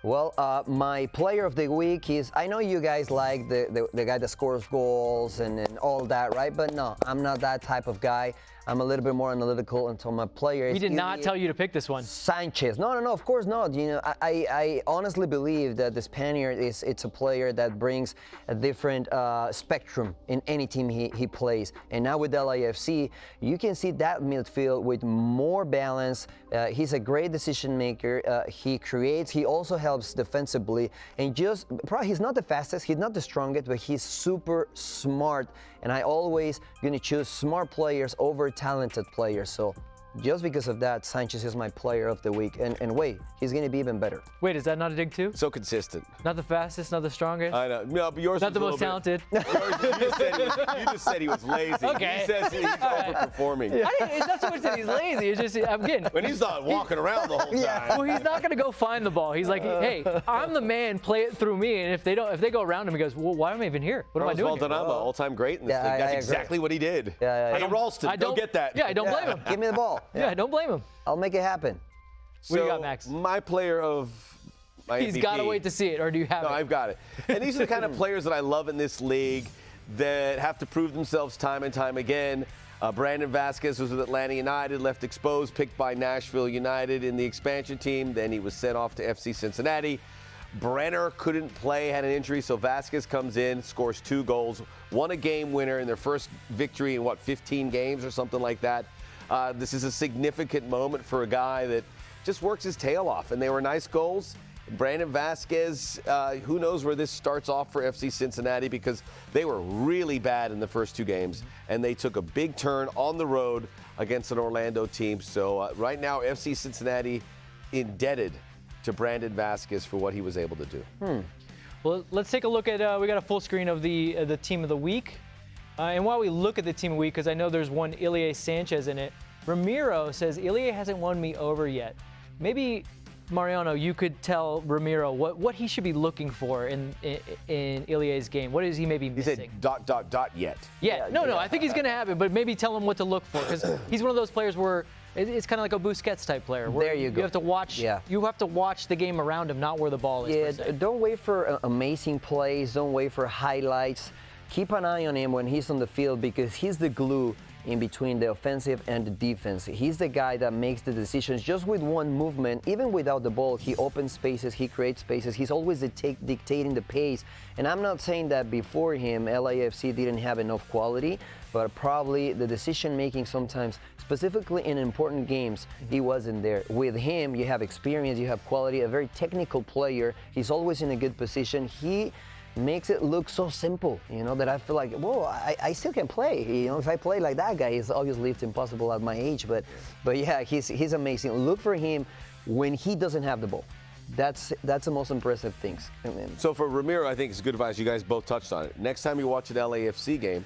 Well, my player of the week is, I know you guys like the guy that scores goals and all that, right? But no, I'm not that type of guy. I'm a little bit more analytical until my player is. We did not tell you to pick this one. Sanchez. No, of course not. You know, I honestly believe that the Spaniard it's a player that brings a different spectrum in any team he plays. And now with LAFC, you can see that midfield with more balance. He's a great decision maker. He creates. He also helps defensively. And just probably he's not the fastest. He's not the strongest, but he's super smart. And I always gonna choose smart players over talented players. So just because of that, Sanchez is my player of the week. And wait, he's gonna be even better. Wait, is that not a dig too? So consistent. Not the fastest, not the strongest? I know. No, but yours Not the was most talented? you just said he was lazy. Okay. He says he's overperforming. It's not so much that he's lazy. It's just, again. When he's not walking around the whole time. Well, he's not going to go find the ball. He's like, hey, I'm the man, play it through me. And if they go around him, he goes, well, why am I even here? What am I doing here? Valderrama, all-time great in this Yeah, league. I That's agree. exactly what he did. Yeah. Hey, Ralston, don't get that. Yeah, I don't blame him. Give me the ball. Yeah, I don't blame him. I'll make it happen. What do you got, Max? My player of my He's MVP. got to wait to see it, or do you have No, it? I've got it. And these are the kind of players that I love in this league that have to prove themselves time and time again. Brandon Vasquez was with Atlanta United, left exposed, picked by Nashville United in the expansion team. Then he was sent off to FC Cincinnati. Brenner couldn't play, had an injury, so Vasquez comes in, scores 2 goals, won a game winner in their first victory in, 15 games or something like that. This is a significant moment for a guy that just works his tail off, and they were nice goals. Brandon Vasquez, who knows where this starts off for FC Cincinnati, because they were really bad in the first 2 games, and they took a big turn on the road against an Orlando team. So right now, FC Cincinnati indebted to Brandon Vasquez for what he was able to do. Well, let's take a look at, we got a full screen of the team of the week. And while we look at the team of the week, because I know there's one Ilie Sanchez in it, Ramiro says, Ilie hasn't won me over yet. Maybe, Mariano, you could tell Ramiro what he should be looking for in Ilie's game. What is he maybe He missing? said ... yet. Yeah, no, I think he's going to have it, but maybe tell him what to look for, because he's one of those players where it's kind of like a Busquets type player. Where There you go. You have to watch. Yeah. You have to watch the game around him, not where the ball is. Yeah, don't wait for amazing plays. Don't wait for highlights. Keep an eye on him when he's on the field, because he's the glue in between the offensive and the defense. He's the guy that makes the decisions just with one movement. Even without the ball, he opens spaces, he creates spaces. He's always dictating the pace. And I'm not saying that before him, LAFC didn't have enough quality, but probably the decision making sometimes, specifically in important games, he wasn't there. With him, you have experience, you have quality, a very technical player. He's always in a good position. He makes it look so simple, that I feel like, whoa, I still can play. If I play like that guy, it's impossible at my age. But yeah, he's amazing. Look for him when he doesn't have the ball. That's the most impressive things. So for Ramiro, I think it's good advice. You guys both touched on it. Next time you watch an LAFC game,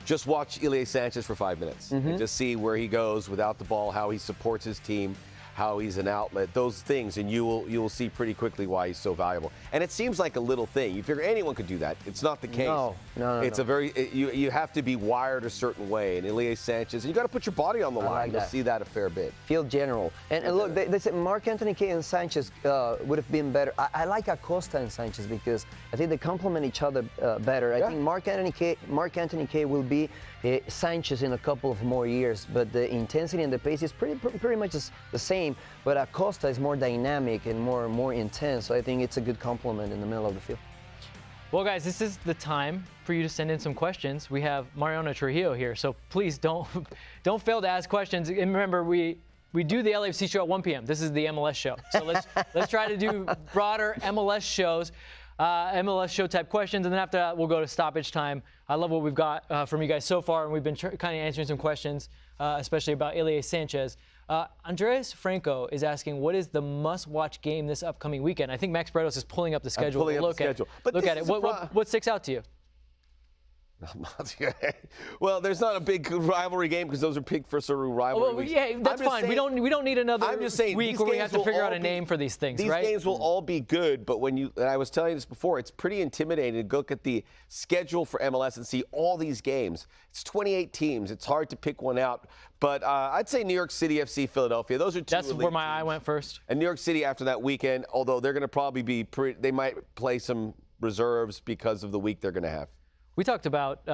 just watch Ilie Sanchez for 5 minutes and just see where he goes without the ball, how he supports his team, how he's an outlet, those things, and you will see pretty quickly why he's so valuable. And it seems like a little thing. You figure anyone could do that. It's not the case. No. It's a very you have to be wired a certain way. And Ilie Sanchez, you got to put your body on the line. like You'll that. see that a fair bit. Field general. And look, they said Mark Anthony Kay and Sanchez would have been better. I like Acosta and Sanchez because I think they complement each other better. I think Mark Anthony Kay will be Sanchez in a couple of more years, but the intensity and the pace is pretty much the same. But Acosta is more dynamic and more intense. So I think it's a good complement in the middle of the field. Well, guys, this is the time for you to send in some questions. We have Mariano Trujillo here, so please don't fail to ask questions. And remember, we we do the LAFC show at 1 p.m. This is the MLS show. So let's try to do broader MLS shows, MLS show type questions, and then after that we'll go to stoppage time. I love what we've got from you guys so far, and we've been kind of answering some questions, especially about Ilie Sanchez. Andres Franco is asking, what is the must-watch game this upcoming weekend? I think Max Bretos is pulling up the schedule. Look at it. What sticks out to you? Well, there's not a big rivalry game because those are picked for sort of rivalry weeks. Yeah, that's fine. Saying, we don't need another week where we have to figure out a name name for these things, these right? These games will all be good, but and I was telling you this before, it's pretty intimidating to look at the schedule for MLS and see all these games. It's 28 teams. It's hard to pick one out. But I'd say New York City, FC, Philadelphia. Those are two. That's where my eye went first. And New York City after that weekend, although they're going to probably be they might play some reserves because of the week they're going to have. We talked about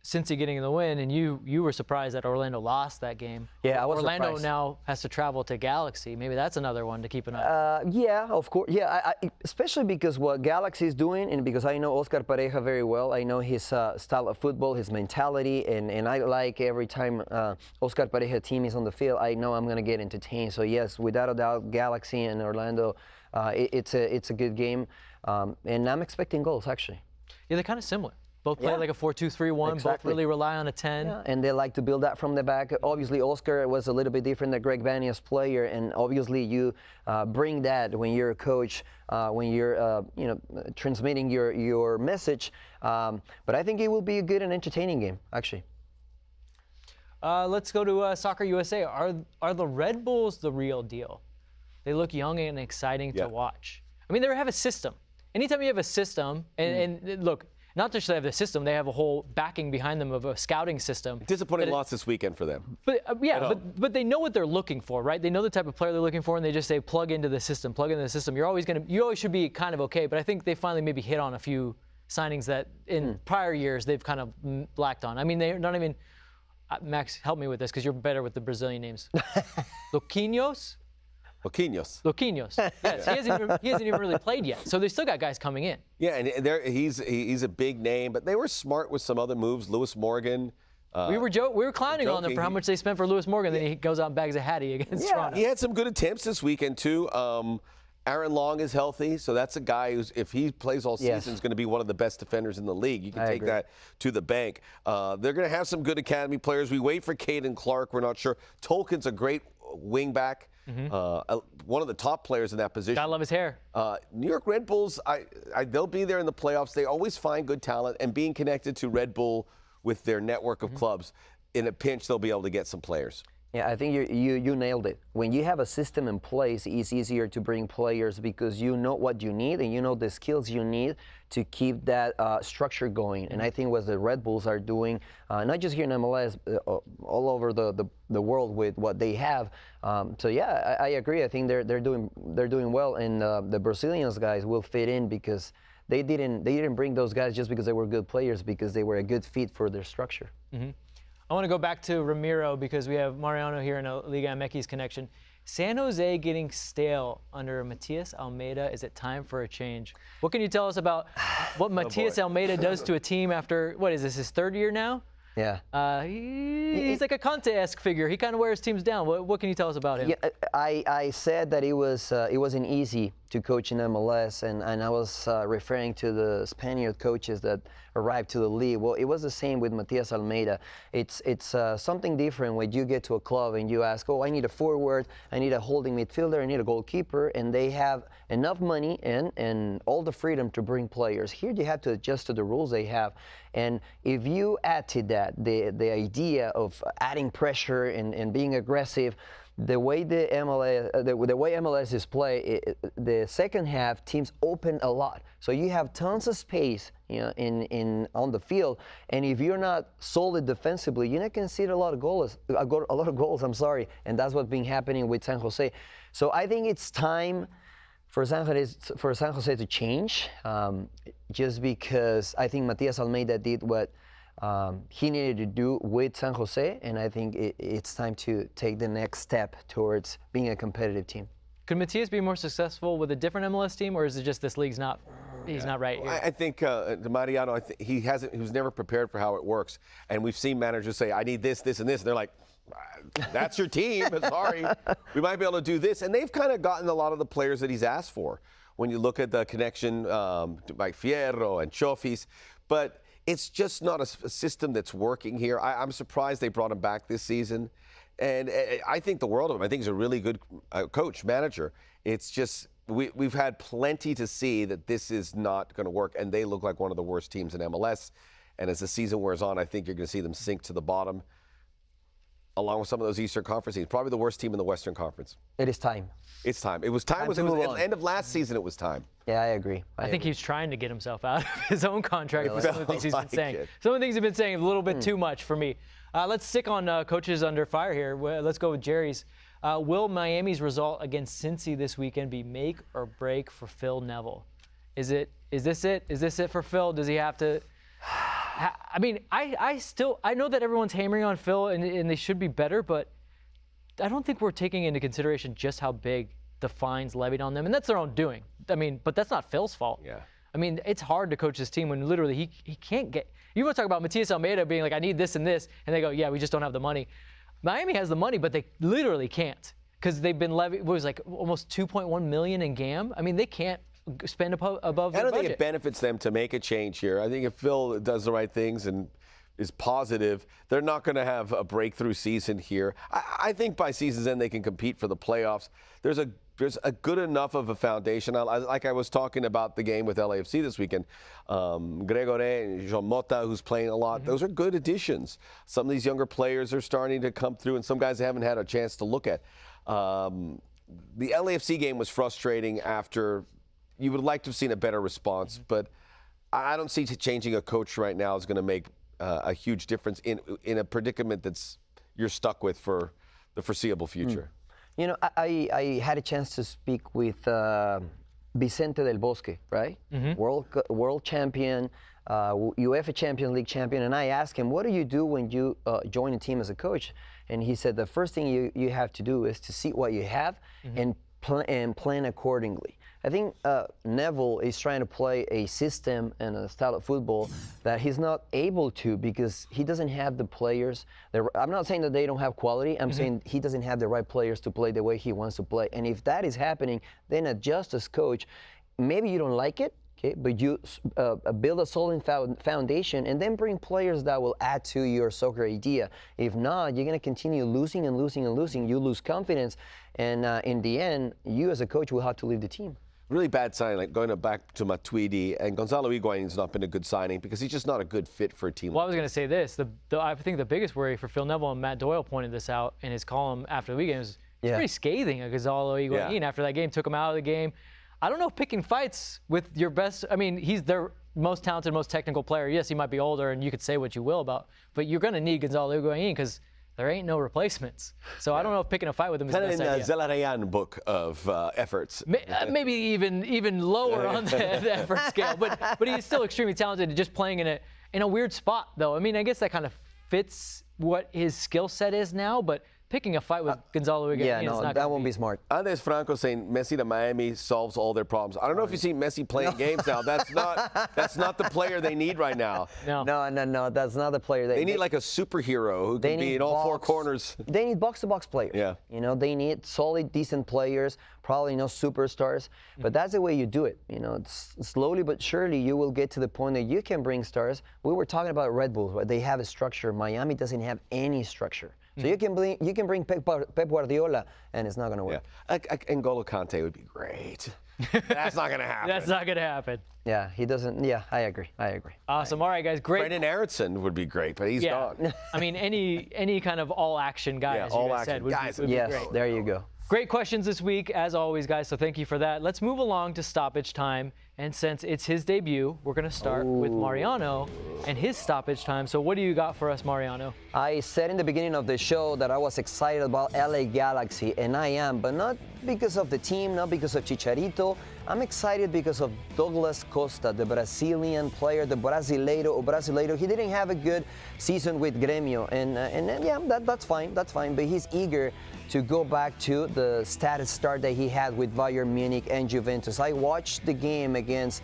Cincy getting the win, and you were surprised that Orlando lost that game. Yeah, I was Orlando surprised. now has to travel to Galaxy. Maybe that's another one to keep an eye on. Yeah, of course. Yeah, especially because what Galaxy is doing, and because I know Oscar Pareja very well. I know his style of football, his mentality, and I like every time Oscar Pareja team is on the field, I know I'm going to get entertained. So yes, without a doubt, Galaxy and Orlando, it's a good game, and I'm expecting goals actually. Yeah, they're kind of similar. Both play like a 4-2-3-1. Exactly. Both really rely on a 10. Yeah, and they like to build that from the back. Obviously, Oscar was a little bit different than Greg Vanney's player, and obviously you bring that when you're a coach, when you're transmitting your message. But I think it will be a good and entertaining game, actually. Let's go to Soccer USA. Are the Red Bulls the real deal? They look young and exciting to watch. I mean, they have a system. Anytime you have a system, and look, not just they have the system, they have a whole backing behind them of a scouting system. Disappointing loss this weekend for them. But but they know what they're looking for, right? They know the type of player they're looking for, and they just say plug into the system, plug into the system. You always should be kind of okay. But I think they finally maybe hit on a few signings that in prior years they've kind of lacked on. I mean, they're not even. Max, help me with this because you're better with the Brazilian names. Loquinhos. Loquinhos. Yes, he hasn't even really played yet. So they still got guys coming in. Yeah, and he's a big name, but they were smart with some other moves. Lewis Morgan. We were clowning on them for how much they spent for Lewis Morgan. Then he goes out and bags a Hattie against Toronto. He had some good attempts this weekend too. Aaron Long is healthy, so that's a guy who's, if he plays all season, is going to be one of the best defenders in the league. You can take that to the bank. They're going to have some good academy players. We wait for Caden Clark. We're not sure. Tolkien's a great wing back. One of the top players in that position. Gotta love his hair. New York Red Bulls, they'll be there in the playoffs. They always find good talent, and being connected to Red Bull with their network of clubs, in a pinch, they'll be able to get some players. Yeah, I think you nailed it. When you have a system in place, it's easier to bring players because you know what you need and you know the skills you need to keep that structure going. And I think what the Red Bulls are doing, not just here in MLS, all over the world with what they have. So yeah, I agree. I think they're doing well, and the Brazilians guys will fit in because they didn't bring those guys just because they were good players, because they were a good fit for their structure. I want to go back to Ramiro because we have Mariano here in a Liga MX connection. San Jose getting stale under Matias Almeida. Is it time for a change? What can you tell us about what Matias Almeida does to a team after, what is this, his third year now? Yeah. He's like a Conte-esque figure. He kind of wears teams down. What can you tell us about him? Yeah, I said that it wasn't easy to coach in MLS, and I was referring to the Spaniard coaches that arrived to the league. Well, it was the same with Matias Almeida. It's something different when you get to a club and you ask, oh, I need a forward, I need a holding midfielder, I need a goalkeeper, and they have enough money and all the freedom to bring players. Here you have to adjust to the rules they have. And if you add to that the idea of adding pressure and being aggressive, the way the way MLS is played, the second half teams open a lot, so you have tons of space, on the field. And if you're not solid defensively, you're not going to see a lot of goals. I'm sorry, and that's what's been happening with San Jose. So I think it's time for San Jose to change, just because I think Matias Almeida did what he needed to do with San Jose, and I think it's time to take the next step towards being a competitive team. Could Matias be more successful with a different MLS team, or is it just this league's not? He's not right here. I think Mariano, he was never prepared for how it works, and we've seen managers say, "I need this, this, and this," and they're like, that's your team. Sorry. We might be able to do this. And they've kind of gotten a lot of the players that he's asked for. When you look at the connection to Mike Fierro and Chofis. But it's just not a system that's working here. I'm surprised they brought him back this season. And I think the world of him. I think he's a really good coach, manager. It's just we've had plenty to see that this is not going to work. And they look like one of the worst teams in MLS. And as the season wears on, I think you're going to see them sink to the bottom, along with some of those Eastern Conference teams. Probably the worst team in the Western Conference. It is time. It's time. It was time. At the end of last season, it was time. Yeah, I agree. I think he's trying to get himself out of his own contract for some of the things he's been saying. It. Some of the things he's been saying a little bit too much for me. Let's stick on coaches under fire here. Let's go with Jerry's. Will Miami's result against Cincy this weekend be make or break for Phil Neville? Is this it? Is this it for Phil? Does he have to? I mean, I know that everyone's hammering on Phil and they should be better, but I don't think we're taking into consideration just how big the fines levied on them, and that's their own doing. I mean, but that's not Phil's fault. Yeah. I mean, it's hard to coach this team when literally he can't get. You want to talk about Matias Almeida being like, I need this and this, and they go, yeah, we just don't have the money. Miami has the money, but they literally can't because they've been levied. What was like almost 2.1 million in GAM. I mean, they can't spend above their budget. I don't think it benefits them to make a change here. I think if Phil does the right things and is positive, they're not going to have a breakthrough season here. I think by season's end they can compete for the playoffs. There's a good enough of a foundation. Like I was talking about the game with LAFC this weekend. Gregore and Jean Mota, who's playing a lot, those are good additions. Some of these younger players are starting to come through, and some guys haven't had a chance to look at. The LAFC game was frustrating after. You would like to have seen a better response, but I don't see changing a coach right now is going to make a huge difference in a predicament that's you're stuck with for the foreseeable future. You know, I had a chance to speak with Vicente del Bosque, right? World champion, UEFA Champions League champion, and I asked him, what do you do when you join a team as a coach? And he said the first thing you have to do is to see what you have and plan accordingly. I think Neville is trying to play a system and a style of football that he's not able to because he doesn't have the players. I'm not saying that they don't have quality. I'm saying he doesn't have the right players to play the way he wants to play. And if that is happening, then adjust as coach. Maybe you don't like it, okay, but you build a solid foundation and then bring players that will add to your soccer idea. If not, you're going to continue losing and losing and losing. You lose confidence. And in the end, you as a coach will have to leave the team. Really bad signing, like going back to Matuidi, and Gonzalo Higuain's not been a good signing because he's just not a good fit for a team. Well, I was going to say this. I think the biggest worry for Phil Neville, and Matt Doyle pointed this out in his column after the weekend, was pretty scathing of Gonzalo Higuain after that game, took him out of the game. I don't know if picking fights with your best, I mean, he's their most talented, most technical player. Yes, he might be older, and you could say what you will about, but you're going to need Gonzalo Higuain because there ain't no replacements. So I don't know if picking a fight with him is the best idea. Kind of in Zelarayan book of efforts. Maybe even lower on the effort scale, but he's still extremely talented. Just playing in a weird spot, though. I mean, I guess that kind of fits what his skill set is now, but picking a fight with Gonzalo Higuain is not that won't be smart. Andres Franco saying Messi to Miami solves all their problems. I don't know if you've seen Messi playing games now. That's not the player they need right now. No, that's not the player they need like a superhero who can be in all four corners. They need box-to-box players. Yeah. You know, they need solid, decent players, probably no superstars, but that's the way you do it. You know, slowly but surely you will get to the point that you can bring stars. We were talking about Red Bulls, right? They have a structure. Miami doesn't have any structure. So you can bring Pep Guardiola, and it's not going to work. Yeah. N'Golo Kante would be great. That's not going to happen. That's not going to happen. Yeah, he doesn't. Yeah, I agree. Awesome. All right, guys. Great. Brendan Aronson would be great, but he's gone. I mean, any kind of all-action guy, as you guys said, would be great. Yes, there you go. Great questions this week, as always, guys, so thank you for that. Let's move along to stoppage time, and since it's his debut, we're going to start with Mariano and his stoppage time. So what do you got for us, Mariano? I said in the beginning of the show that I was excited about LA Galaxy, and I am, but not because of the team, not because of Chicharito. I'm excited because of Douglas Costa, the Brazilian player, the Brasileiro. He didn't have a good season with Grêmio, and yeah, that's fine, but he's eager to go back to the status start that he had with Bayern Munich and Juventus. I watched the game against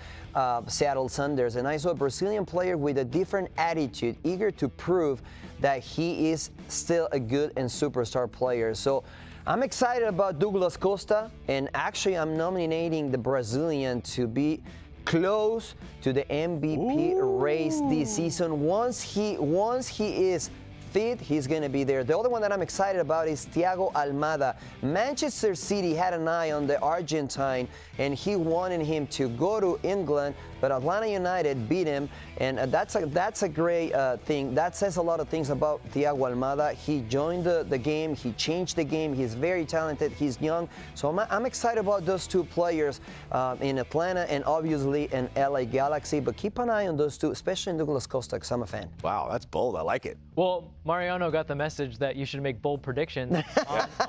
Seattle Sounders, and I saw a Brazilian player with a different attitude, eager to prove that he is still a good and superstar player. So I'm excited about Douglas Costa, and actually I'm nominating the Brazilian to be close to the MVP race this season. Once he is fit, he's going to be there. The other one that I'm excited about is Thiago Almada. Manchester City had an eye on the Argentine, and he wanted him to go to England, but Atlanta United beat him, and that's a great thing. That says a lot of things about Thiago Almada. He joined the game. He changed the game. He's very talented. He's young. So I'm excited about those two players in Atlanta and obviously in LA Galaxy, but keep an eye on those two, especially in Douglas Costa, because I'm a fan. Wow, that's bold. I like it. Well, Mariano got the message that you should make bold predictions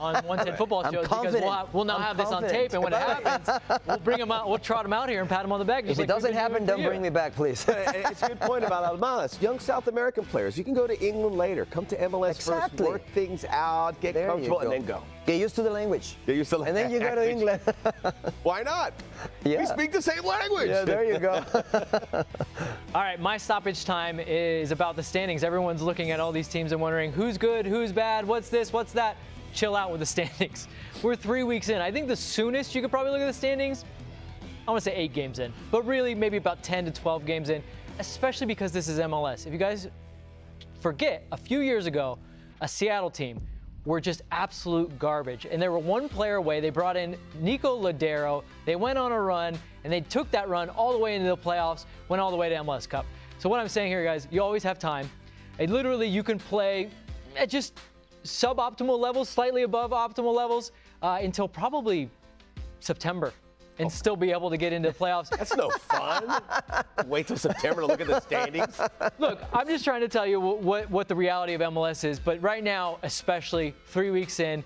on 110 football shows, because we'll now have this on tape, and when it happens, we'll bring him out, we'll trot him out here and pat him on the back. If it doesn't happen, don't bring me back, please. It's a good point about Almada. Young South American players. You can go to England later. Come to MLS first, work things out, get comfortable, and then go. Get used to the language. Get used to the and then you go to England. Why not? Yeah. We speak the same language. Yeah, there you go. All right, my stoppage time is about the standings. Everyone's looking at all these teams and wondering who's good, who's bad, what's this, what's that. Chill out with the standings. We're 3 weeks in. I think the soonest you could probably look at the standings, I want to say 8 games in, but really maybe about 10 to 12 games in, especially because this is MLS. If you guys forget, a few years ago, a Seattle team were just absolute garbage, and they were one player away. They brought in Nico Ladero. They went on a run, and they took that run all the way into the playoffs, went all the way to MLS Cup. So what I'm saying here, guys, you always have time. And literally, you can play at just suboptimal levels, slightly above optimal levels, until probably September, and still be able to get into the playoffs. That's no fun. Wait till September to look at the standings. Look, I'm just trying to tell you what the reality of MLS is. But right now, especially 3 weeks in,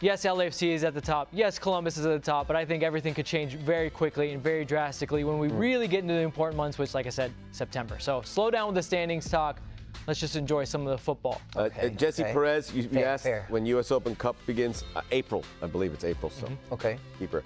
yes, LAFC is at the top. Yes, Columbus is at the top. But I think everything could change very quickly and very drastically when we really get into the important months, which, like I said, September. So slow down with the standings talk. Let's just enjoy some of the football. Jesse Perez, you asked when U.S. Open Cup begins. April, I believe it's April. So keeper.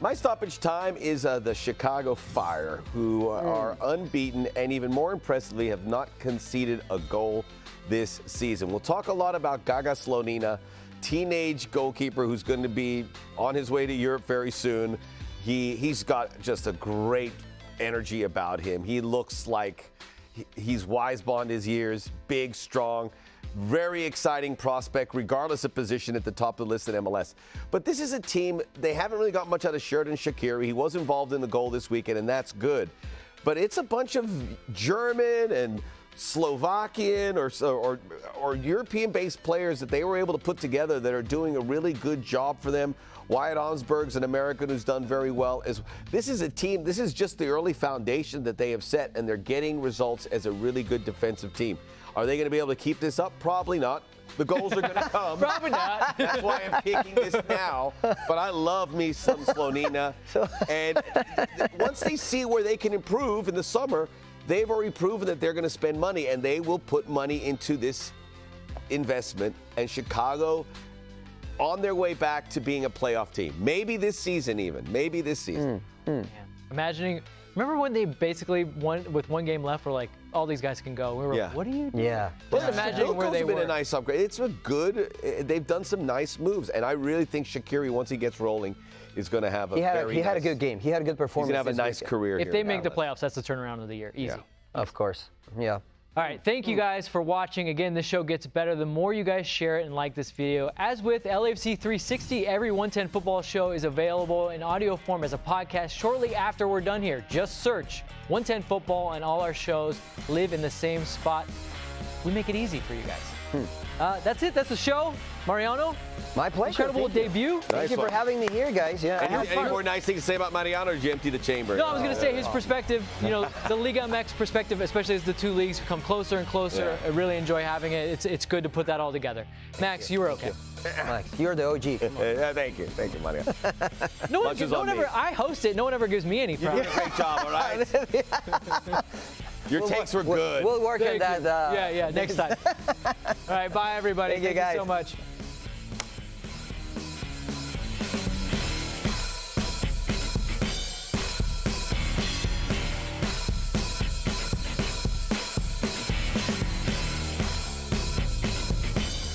My stoppage time is the Chicago Fire, who are unbeaten and even more impressively have not conceded a goal this season. We'll talk a lot about Gaga Slonina, teenage goalkeeper who's going to be on his way to Europe very soon. He's got just a great energy about him. He looks like he's wise beyond his years, big, strong. Very exciting prospect, regardless of position at the top of the list in MLS. But this is a team, they haven't really got much out of Sheridan Shaqiri. He was involved in the goal this weekend, and that's good. But it's a bunch of German and Slovakian or European-based players that they were able to put together that are doing a really good job for them. Wyatt Osberg's an American who's done very well. This is a team, this is just the early foundation that they have set, and they're getting results as a really good defensive team. Are they going to be able to keep this up? Probably not. The goals are going to come. Probably not. That's why I'm picking this now. But I love me some Slonina. And once they see where they can improve in the summer, they've already proven that they're going to spend money, and they will put money into this investment. And Chicago, on their way back to being a playoff team. Maybe this season even. Maybe this season. Imagining, remember when they basically won with 1 game left, were like, all these guys can go. We were like, what are you doing? Yeah. Just imagining where they been were. a nice upgrade. It's a good, they've done some nice moves. And I really think Shaqiri, once he gets rolling, is going to have a He had a good game. He had a good performance. He's going to have a nice career If here they make the playoffs, that's the turnaround of the year. Easy. Yeah. Of course. Yeah. All right, thank you guys for watching. Again, this show gets better the more you guys share it and like this video. As with LAFC 360, every 110 football show is available in audio form as a podcast shortly after we're done here. Just search 110 football, and all our shows live in the same spot. We make it easy for you guys. That's it. That's the show. Mariano, my pleasure. incredible debut. Thank you for having me here, guys. Yeah. Any more nice things to say about Mariano, or did you empty the chamber? No, I was going to say his perspective, you know, the Liga MX perspective, especially as the two leagues come closer and closer. I really enjoy having it. It's good to put that all together. Max, you were okay. Max, you're the OG. Come on. Thank you, Mariano. No one ever, I host it. No one ever gives me any props. You did a great job, all right? Your takes were good. We'll work at that. Yeah, next time. All right, bye, everybody. Thank you, guys. So much.